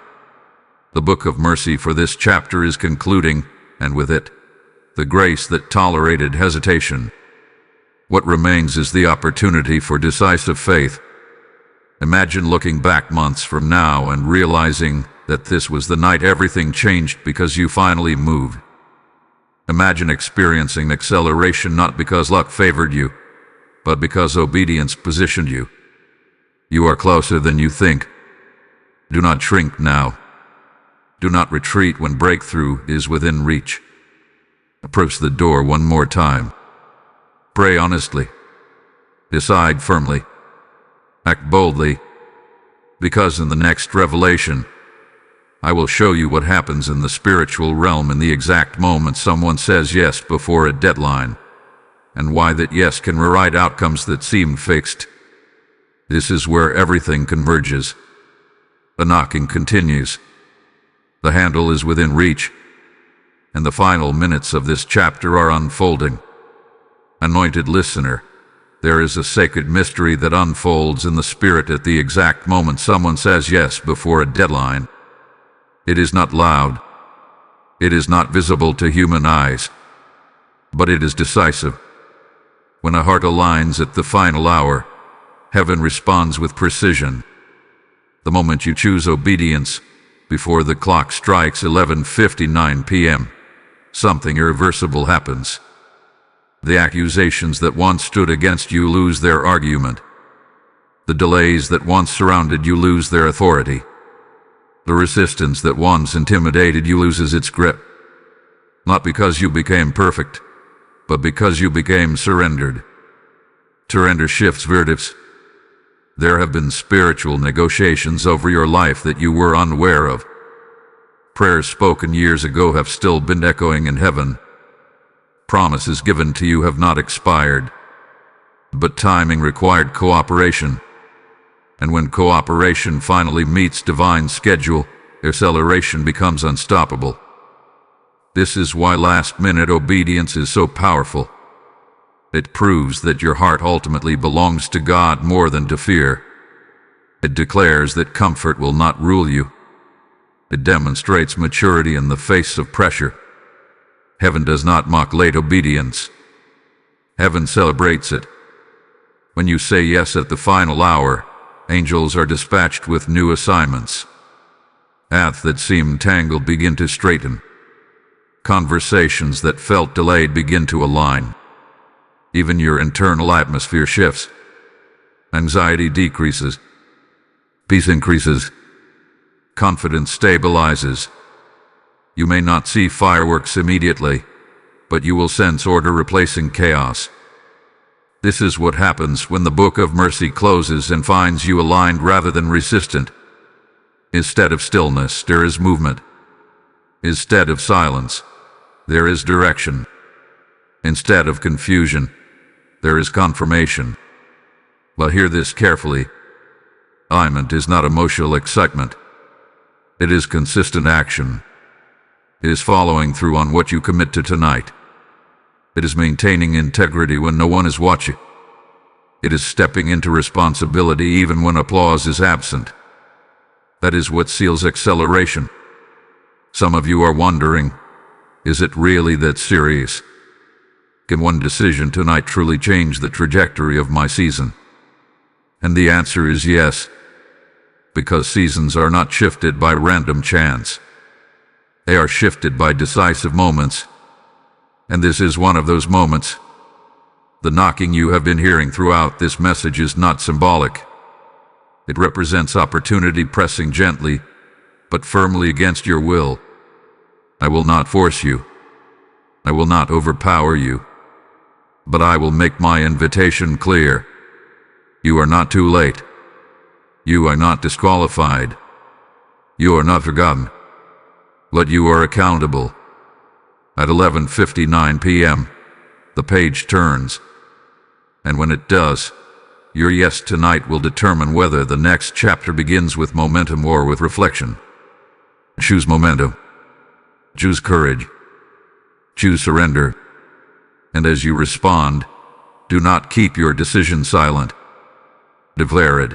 The book of mercy for this chapter is concluding, and with it, the grace that tolerated hesitation. What remains is the opportunity for decisive faith. Imagine looking back months from now and realizing that this was the night everything changed because you finally moved. Imagine experiencing acceleration not because luck favored you, but because obedience positioned you. You are closer than you think. Do not shrink now. Do not retreat when breakthrough is within reach. Approach the door one more time. Pray honestly. Decide firmly. Act boldly. Because in the next revelation, I will show you what happens in the spiritual realm in the exact moment someone says yes before a deadline, and why that yes can rewrite outcomes that seemed fixed. This is where everything converges. The knocking continues. The handle is within reach, and the final minutes of this chapter are unfolding. Anointed listener, there is a sacred mystery that unfolds in the spirit at the exact moment someone says yes before a deadline. It is not loud. It is not visible to human eyes. But it is decisive. When a heart aligns at the final hour, heaven responds with precision. The moment you choose obedience, before the clock strikes 11:59 p.m., something irreversible happens. The accusations that once stood against you lose their argument. The delays that once surrounded you lose their authority. The resistance that once intimidated you loses its grip. Not because you became perfect, but because you became surrendered. Surrender shifts verdicts. There have been spiritual negotiations over your life that you were unaware of. Prayers spoken years ago have still been echoing in heaven. Promises given to you have not expired. But timing required cooperation. And when cooperation finally meets divine schedule, acceleration becomes unstoppable. This is why last-minute obedience is so powerful. It proves that your heart ultimately belongs to God more than to fear. It declares that comfort will not rule you. It demonstrates maturity in the face of pressure. Heaven does not mock late obedience. Heaven celebrates it. When you say yes at the final hour, angels are dispatched with new assignments. Paths that seemed tangled begin to straighten. Conversations that felt delayed begin to align. Even your internal atmosphere shifts. Anxiety decreases. Peace increases. Confidence stabilizes. You may not see fireworks immediately, but you will sense order replacing chaos. This is what happens when the book of mercy closes and finds you aligned rather than resistant. Instead of stillness, there is movement. Instead of silence, there is direction. Instead of confusion, there is confirmation. But hear this carefully. Alignment is not emotional excitement. It is consistent action. It is following through on what you commit to tonight. It is maintaining integrity when no one is watching. It is stepping into responsibility even when applause is absent. That is what seals acceleration. Some of you are wondering, is it really that serious? Can one decision tonight truly change the trajectory of my season? And the answer is yes, because seasons are not shifted by random chance. They are shifted by decisive moments, and this is one of those moments. The knocking you have been hearing throughout this message is not symbolic. It represents opportunity pressing gently, but firmly against your will. I will not force you. I will not overpower you. But I will make my invitation clear. You are not too late. You are not disqualified. You are not forgotten. But you are accountable. At 11:59 p.m., the page turns. And when it does, your yes tonight will determine whether the next chapter begins with momentum or with reflection. Choose momentum. Choose courage. Choose surrender. And as you respond, do not keep your decision silent. Declare it.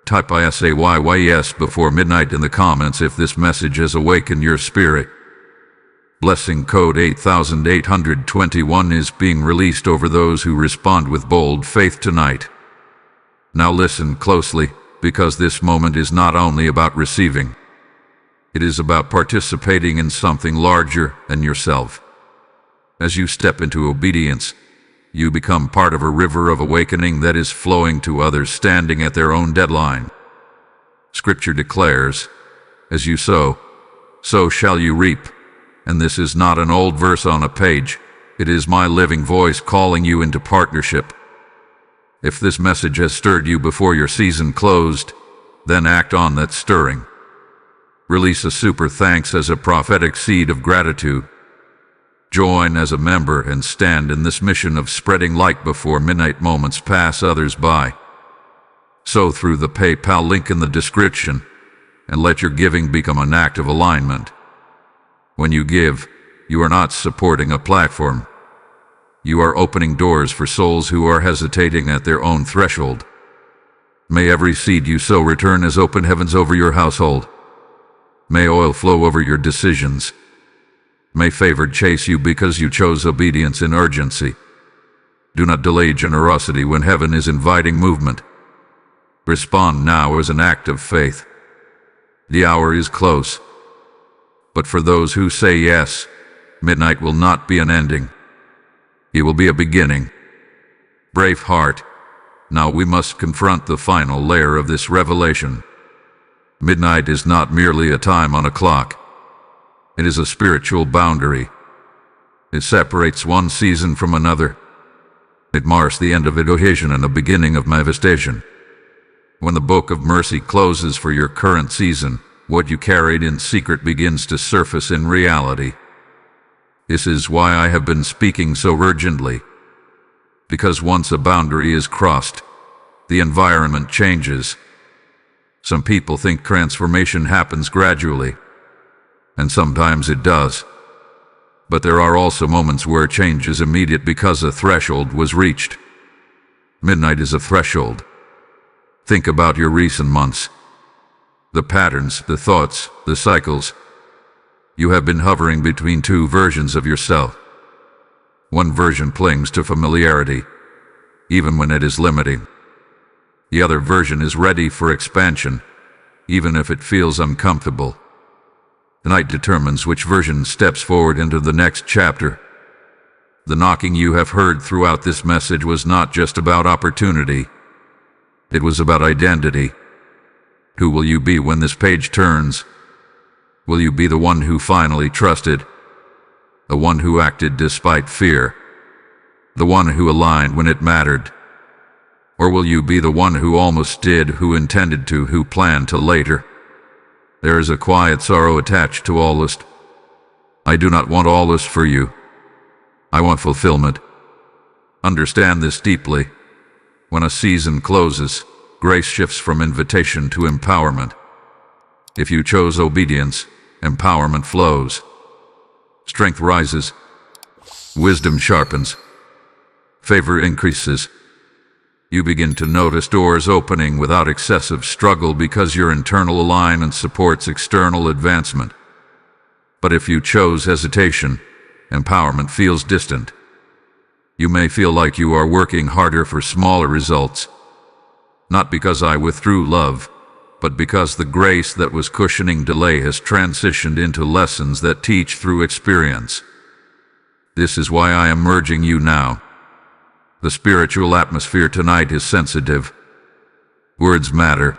Type ISAYYES before midnight in the comments if this message has awakened your spirit. Blessing code 8821 is being released over those who respond with bold faith tonight. Now listen closely, because this moment is not only about receiving. It is about participating in something larger than yourself. As you step into obedience, you become part of a river of awakening that is flowing to others standing at their own deadline. Scripture declares, as you sow, so shall you reap. And this is not an old verse on a page. It is my living voice calling you into partnership. If this message has stirred you before your season closed, then act on that stirring. Release a super thanks as a prophetic seed of gratitude. Join as a member and stand in this mission of spreading light before midnight moments pass others by. Sow through the PayPal link in the description, and let your giving become an act of alignment. When you give, you are not supporting a platform. You are opening doors for souls who are hesitating at their own threshold. May every seed you sow return as open heavens over your household. May oil flow over your decisions. May favor chase you because you chose obedience in urgency. Do not delay generosity when heaven is inviting movement. Respond now as an act of faith. The hour is close. But for those who say yes, midnight will not be an ending. It will be a beginning. Brave heart, now we must confront the final layer of this revelation. Midnight is not merely a time on a clock. It is a spiritual boundary. It separates one season from another. It marks the end of egotism and the beginning of manifestation. When the book of mercy closes for your current season, what you carried in secret begins to surface in reality. This is why I have been speaking so urgently. Because once a boundary is crossed, the environment changes. Some people think transformation happens gradually, and sometimes it does. But there are also moments where change is immediate because a threshold was reached. Midnight is a threshold. Think about your recent months. The patterns, the thoughts, the cycles. You have been hovering between two versions of yourself. One version clings to familiarity, even when it is limiting. The other version is ready for expansion, even if it feels uncomfortable. The night determines which version steps forward into the next chapter. The knocking you have heard throughout this message was not just about opportunity. It was about identity. Who will you be when this page turns? Will you be the one who finally trusted? The one who acted despite fear? The one who aligned when it mattered? Or will you be the one who almost did, who intended to, who planned to later? There is a quiet sorrow attached to all lust. I do not want all lust for you. I want fulfillment. Understand this deeply. When a season closes, grace shifts from invitation to empowerment. If you chose obedience, empowerment flows. Strength rises. Wisdom sharpens. Favor increases. You begin to notice doors opening without excessive struggle because your internal alignment supports external advancement. But if you chose hesitation, empowerment feels distant. You may feel like you are working harder for smaller results. Not because I withdrew love, but because the grace that was cushioning delay has transitioned into lessons that teach through experience. This is why I am urging you now. The spiritual atmosphere tonight is sensitive. Words matter.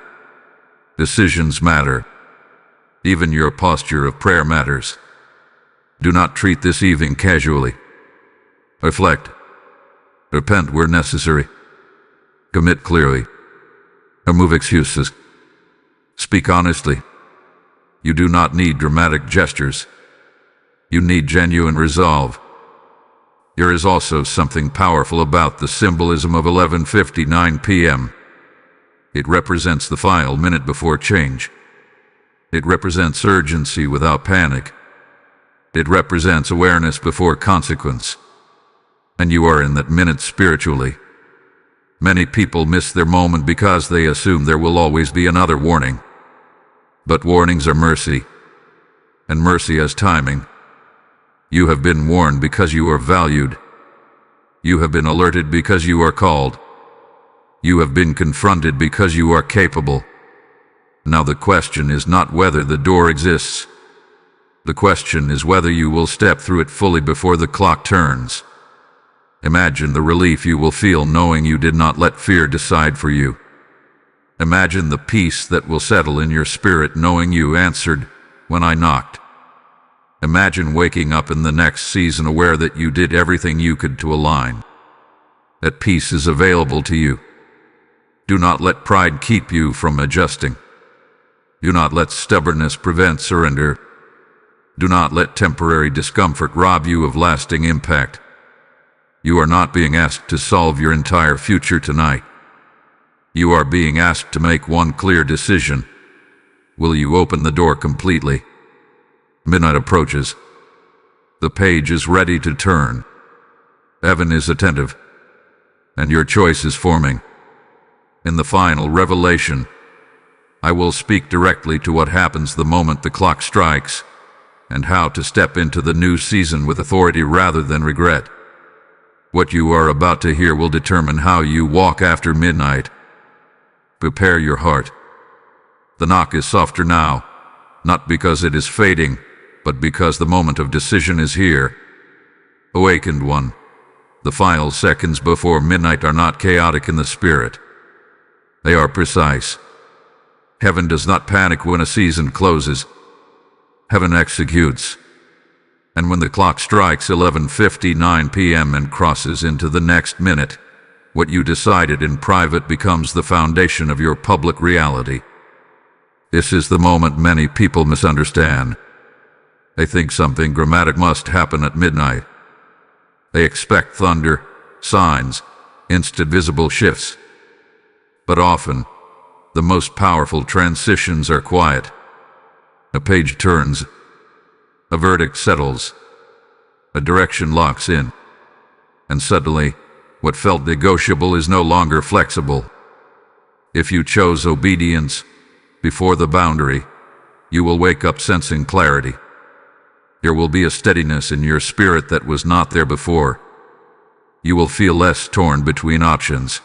Decisions matter. Even your posture of prayer matters. Do not treat this evening casually. Reflect. Repent where necessary. Commit clearly. Remove excuses. Speak honestly. You do not need dramatic gestures. You need genuine resolve. There is also something powerful about the symbolism of 11:59 p.m. It represents the final minute before change. It represents urgency without panic. It represents awareness before consequence. And you are in that minute spiritually. Many people miss their moment because they assume there will always be another warning. But warnings are mercy, and mercy has timing. You have been warned because you are valued. You have been alerted because you are called. You have been confronted because you are capable. Now the question is not whether the door exists. The question is whether you will step through it fully before the clock turns. Imagine the relief you will feel knowing you did not let fear decide for you. Imagine the peace that will settle in your spirit knowing you answered when I knocked. Imagine waking up in the next season aware that you did everything you could to align. That peace is available to you. Do not let pride keep you from adjusting. Do not let stubbornness prevent surrender. Do not let temporary discomfort rob you of lasting impact. You are not being asked to solve your entire future tonight. You are being asked to make one clear decision. Will you open the door completely? Midnight approaches. The page is ready to turn. Heaven is attentive. And your choice is forming. In the final revelation, I will speak directly to what happens the moment the clock strikes, and how to step into the new season with authority rather than regret. What you are about to hear will determine how you walk after midnight. Prepare your heart. The knock is softer now, not because it is fading, but because the moment of decision is here. Awakened one, the final seconds before midnight are not chaotic in the spirit. They are precise. Heaven does not panic when a season closes. Heaven executes. And when the clock strikes 11:59 p.m. and crosses into the next minute, what you decided in private becomes the foundation of your public reality. This is the moment many people misunderstand. They think something dramatic must happen at midnight. They expect thunder, signs, instant visible shifts. But often, the most powerful transitions are quiet. A page turns. A verdict settles. A direction locks in. And suddenly, what felt negotiable is no longer flexible. If you chose obedience before the boundary, you will wake up sensing clarity. There will be a steadiness in your spirit that was not there before. You will feel less torn between options.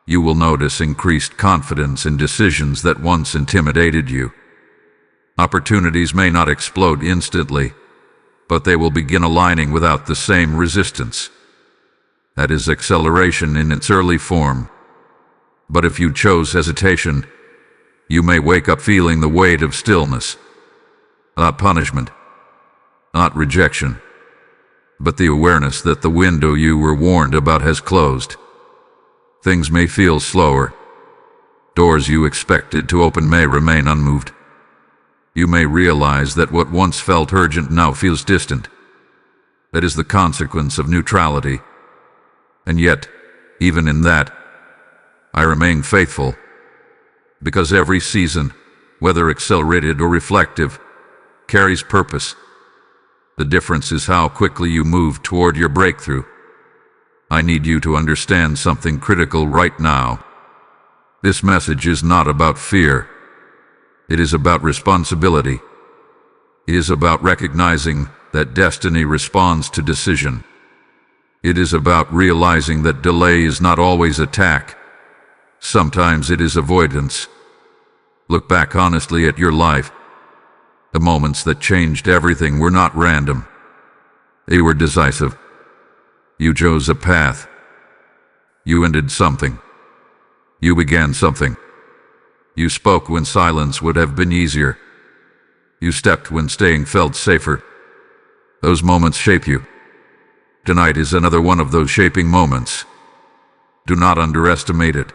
You will notice increased confidence in decisions that once intimidated you. Opportunities may not explode instantly, but they will begin aligning without the same resistance. That is acceleration in its early form. But if you chose hesitation, you may wake up feeling the weight of stillness. Not punishment, not rejection, but the awareness that the window you were warned about has closed. Things may feel slower. Doors you expected to open may remain unmoved. You may realize that what once felt urgent now feels distant. That is the consequence of neutrality. And yet, even in that, I remain faithful, because every season, whether accelerated or reflective, carries purpose. The difference is how quickly you move toward your breakthrough. I need you to understand something critical right now. This message is not about fear. It is about responsibility. It is about recognizing that destiny responds to decision. It is about realizing that delay is not always attack. Sometimes it is avoidance. Look back honestly at your life. The moments that changed everything were not random. They were decisive. You chose a path. You ended something. You began something. You spoke when silence would have been easier. You stepped when staying felt safer. Those moments shape you. Tonight is another one of those shaping moments. Do not underestimate it.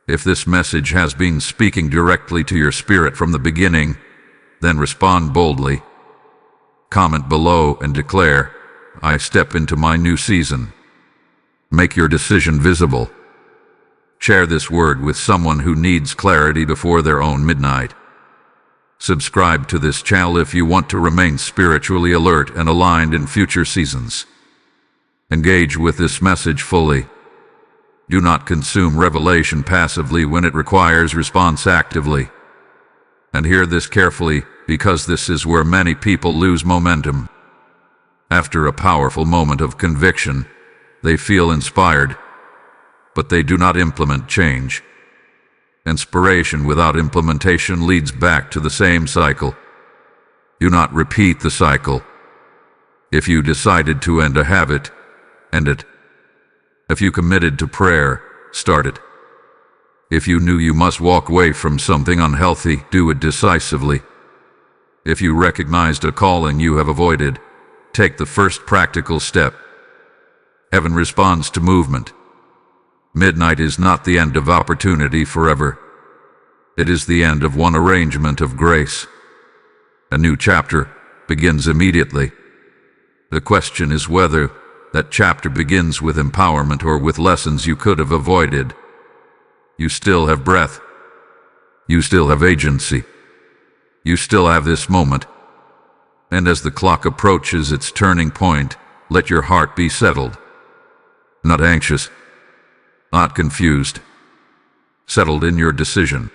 If this message has been speaking directly to your spirit from the beginning, then respond boldly. Comment below and declare, "I step into my new season." Make your decision visible. Share this word with someone who needs clarity before their own midnight. Subscribe to this channel if you want to remain spiritually alert and aligned in future seasons. Engage with this message fully. Do not consume revelation passively when it requires response actively. And hear this carefully, because this is where many people lose momentum. After a powerful moment of conviction, they feel inspired, but they do not implement change. Inspiration without implementation leads back to the same cycle. Do not repeat the cycle. If you decided to end a habit, end it. If you committed to prayer, start it. If you knew you must walk away from something unhealthy, do it decisively. If you recognized a calling you have avoided, take the first practical step. Heaven responds to movement. Midnight is not the end of opportunity forever. It is the end of one arrangement of grace. A new chapter begins immediately. The question is whether that chapter begins with empowerment or with lessons you could have avoided. You still have breath. You still have agency. You still have this moment. And as the clock approaches its turning point, let your heart be settled. Not anxious. Not confused. Settled in your decision.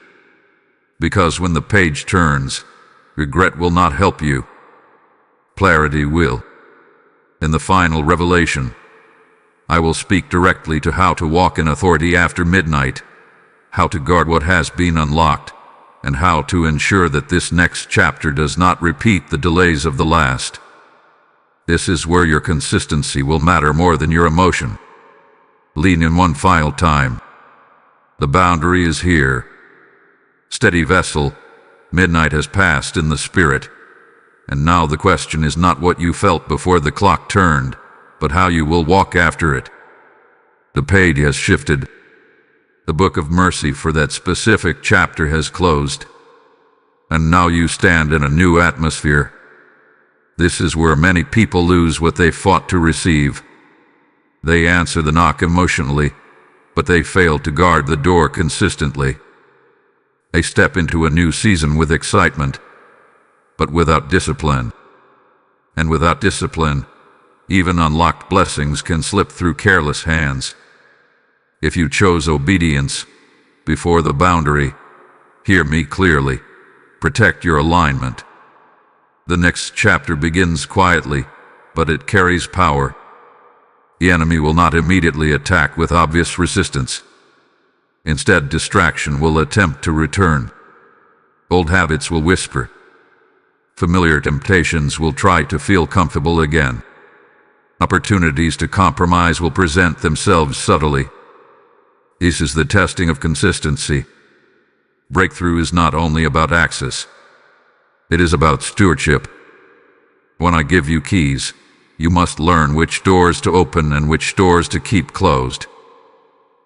Because when the page turns, regret will not help you. Clarity will. In the final revelation, I will speak directly to how to walk in authority after midnight, how to guard what has been unlocked, and how to ensure that this next chapter does not repeat the delays of the last. This is where your consistency will matter more than your emotion. Lean in one final time. The boundary is here. Steady vessel, midnight has passed in the spirit, and now the question is not what you felt before the clock turned, but how you will walk after it. The page has shifted. The book of mercy for that specific chapter has closed, and now you stand in a new atmosphere. This is where many people lose what they fought to receive. They answer the knock emotionally, but they fail to guard the door consistently. They step into a new season with excitement, but without discipline. And without discipline, even unlocked blessings can slip through careless hands. If you chose obedience before the boundary, hear me clearly. Protect your alignment. The next chapter begins quietly, but it carries power. The enemy will not immediately attack with obvious resistance. Instead, distraction will attempt to return. Old habits will whisper. Familiar temptations will try to feel comfortable again. Opportunities to compromise will present themselves subtly. This is the testing of consistency. Breakthrough is not only about access. It is about stewardship. When I give you keys, you must learn which doors to open and which doors to keep closed.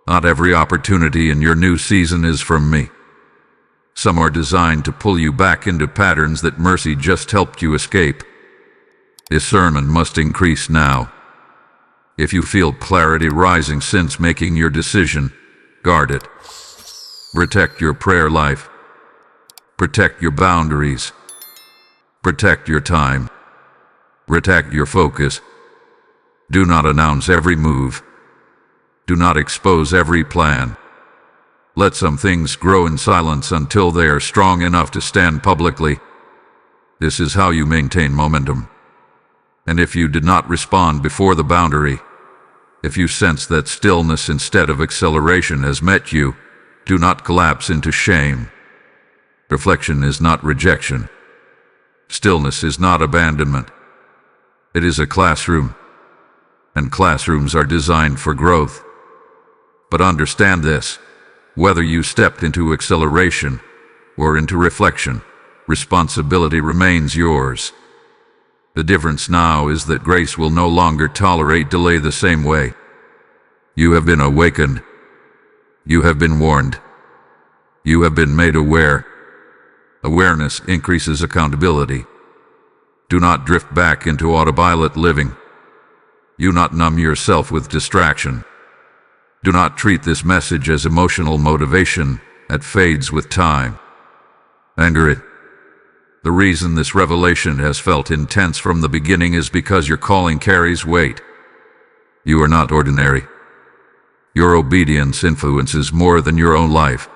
Not every opportunity in your new season is from me. Some are designed to pull you back into patterns that mercy just helped you escape. Discernment must increase now. If you feel clarity rising since making your decision, guard it. Protect your prayer life. Protect your boundaries. Protect your time. Protect your focus. Do not announce every move. Do not expose every plan. Let some things grow in silence until they are strong enough to stand publicly. This is how you maintain momentum. And if you did not respond before the boundary, if you sense that stillness instead of acceleration has met you, do not collapse into shame. Reflection is not rejection. Stillness is not abandonment. It is a classroom, and classrooms are designed for growth. But understand this, whether you stepped into acceleration or into reflection, responsibility remains yours. The difference now is that grace will no longer tolerate delay the same way. You have been awakened. You have been warned. You have been made aware. Awareness increases accountability. Do not drift back into autopilot living. Do not numb yourself with distraction. Do not treat this message as emotional motivation that fades with time. Anger it. The reason this revelation has felt intense from the beginning is because your calling carries weight. You are not ordinary. Your obedience influences more than your own life.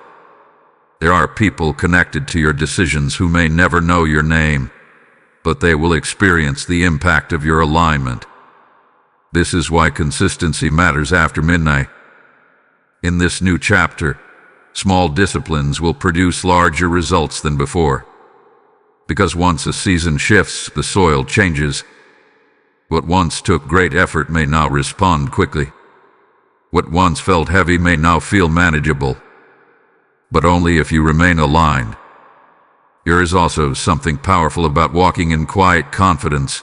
There are people connected to your decisions who may never know your name, but they will experience the impact of your alignment. This is why consistency matters after midnight. In this new chapter, small disciplines will produce larger results than before. Because once a season shifts, the soil changes. What once took great effort may now respond quickly. What once felt heavy may now feel manageable. But only if you remain aligned. There is also something powerful about walking in quiet confidence.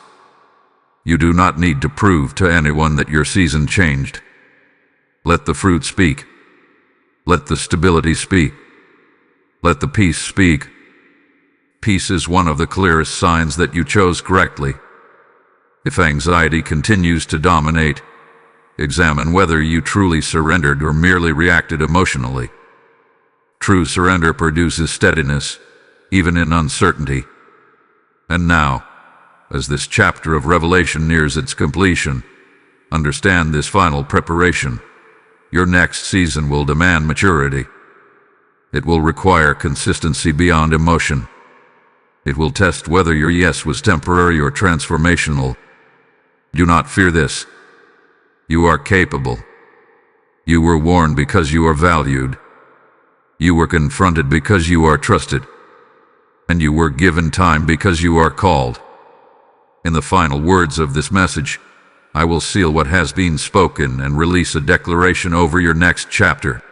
You do not need to prove to anyone that your season changed. Let the fruit speak. Let the stability speak. Let the peace speak. Peace is one of the clearest signs that you chose correctly. If anxiety continues to dominate, examine whether you truly surrendered or merely reacted emotionally. True surrender produces steadiness, even in uncertainty. And now, as this chapter of Revelation nears its completion, understand this final preparation. Your next season will demand maturity. It will require consistency beyond emotion. It will test whether your yes was temporary or transformational. Do not fear this. You are capable. You were warned because you are valued. You were confronted because you are trusted. And you were given time because you are called. In the final words of this message, I will seal what has been spoken and release a declaration over your next chapter.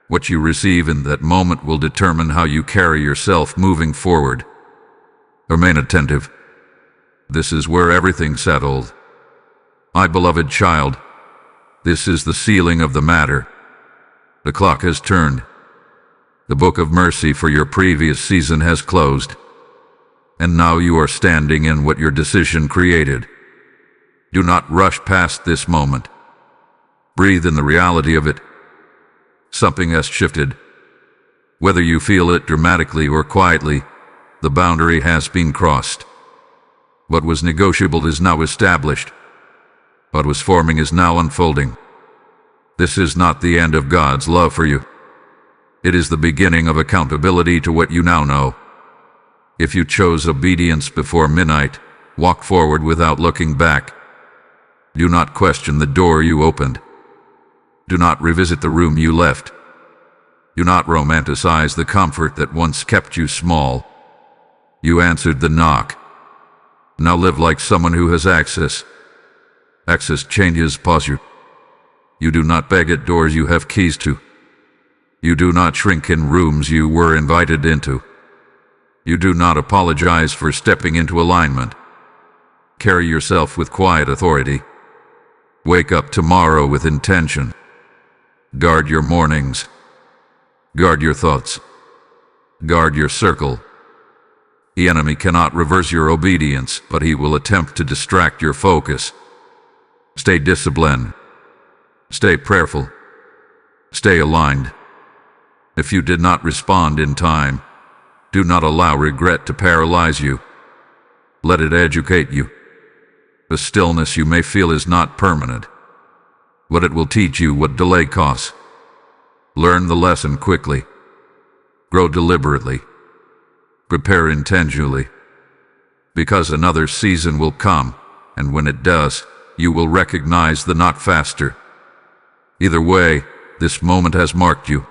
What you receive in that moment will determine how you carry yourself moving forward. Remain attentive. This is where everything settled. My beloved child, this is the sealing of the matter. The clock has turned. The book of mercy for your previous season has closed. And now you are standing in what your decision created. Do not rush past this moment. Breathe in the reality of it. Something has shifted. Whether you feel it dramatically or quietly, the boundary has been crossed. What was negotiable is now established. What was forming is now unfolding. This is not the end of God's love for you. It is the beginning of accountability to what you now know. If you chose obedience before midnight, walk forward without looking back. Do not question the door you opened. Do not revisit the room you left. Do not romanticize the comfort that once kept you small. You answered the knock. Now live like someone who has access. Access changes posture. You do not beg at doors you have keys to. You do not shrink in rooms you were invited into. You do not apologize for stepping into alignment. Carry yourself with quiet authority. Wake up tomorrow with intention. Guard your mornings. Guard your thoughts. Guard your circle. The enemy cannot reverse your obedience, but he will attempt to distract your focus. Stay disciplined. Stay prayerful. Stay aligned. If you did not respond in time, do not allow regret to paralyze you. Let it educate you. The stillness you may feel is not permanent, but it will teach you what delay costs. Learn the lesson quickly. Grow deliberately. Prepare intentionally. Because another season will come, and when it does, you will recognize the not faster. Either way, this moment has marked you.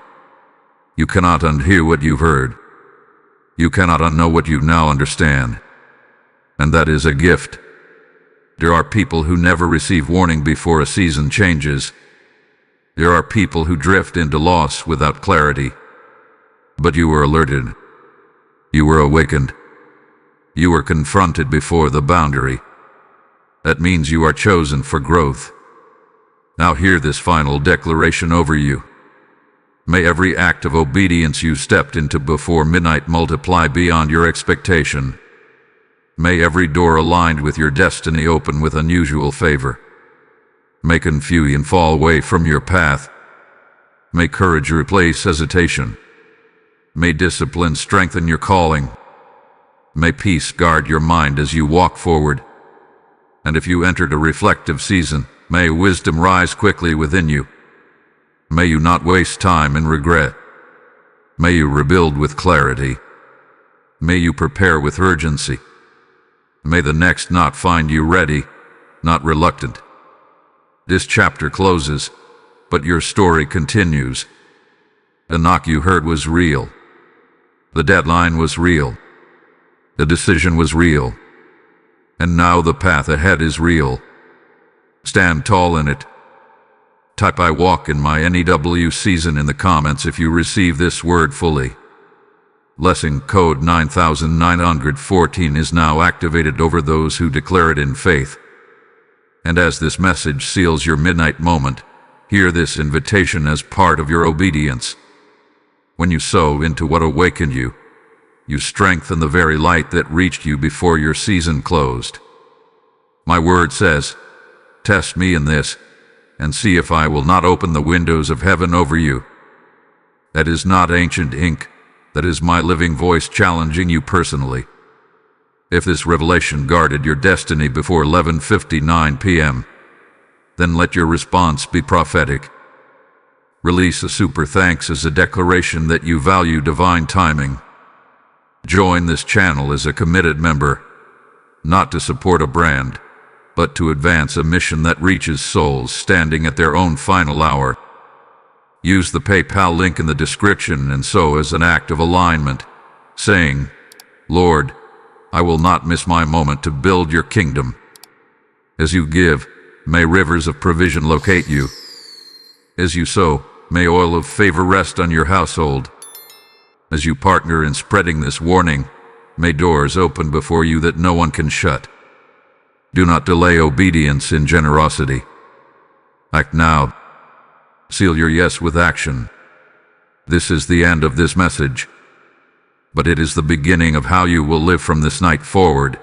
You cannot unhear what you've heard. You cannot unknow what you now understand. And that is a gift. There are people who never receive warning before a season changes. There are people who drift into loss without clarity. But you were alerted. You were awakened. You were confronted before the boundary. That means you are chosen for growth. Now hear this final declaration over you. May every act of obedience you stepped into before midnight multiply beyond your expectation. May every door aligned with your destiny open with unusual favor. May confusion fall away from your path. May courage replace hesitation. May discipline strengthen your calling. May peace guard your mind as you walk forward. And if you entered a reflective season, may wisdom rise quickly within you. May you not waste time in regret. May you rebuild with clarity. May you prepare with urgency. May the next not find you ready, not reluctant. This chapter closes, but your story continues. The knock you heard was real. The deadline was real. The decision was real. And now the path ahead is real. Stand tall in it. Type "I walk in my NEW season" in the comments if you receive this word fully. Blessing code 9914 is now activated over those who declare it in faith. And as this message seals your midnight moment, hear this invitation as part of your obedience. When you sow into what awakened you, you strengthen the very light that reached you before your season closed. My word says, "Test me in this, and see if I will not open the windows of heaven over you." That is not ancient ink. That is my living voice challenging you personally. If this revelation guarded your destiny before 11:59 p.m., then let your response be prophetic. Release a super thanks as a declaration that you value divine timing. Join this channel as a committed member, not to support a brand, but to advance a mission that reaches souls standing at their own final hour. Use the PayPal link in the description and sow as an act of alignment, saying, "Lord, I will not miss my moment to build your kingdom." As you give, may rivers of provision locate you. As you sow, may oil of favor rest on your household. As you partner in spreading this warning, may doors open before you that no one can shut. Do not delay obedience in generosity. Act now. Seal your yes with action. This is the end of this message, but it is the beginning of how you will live from this night forward.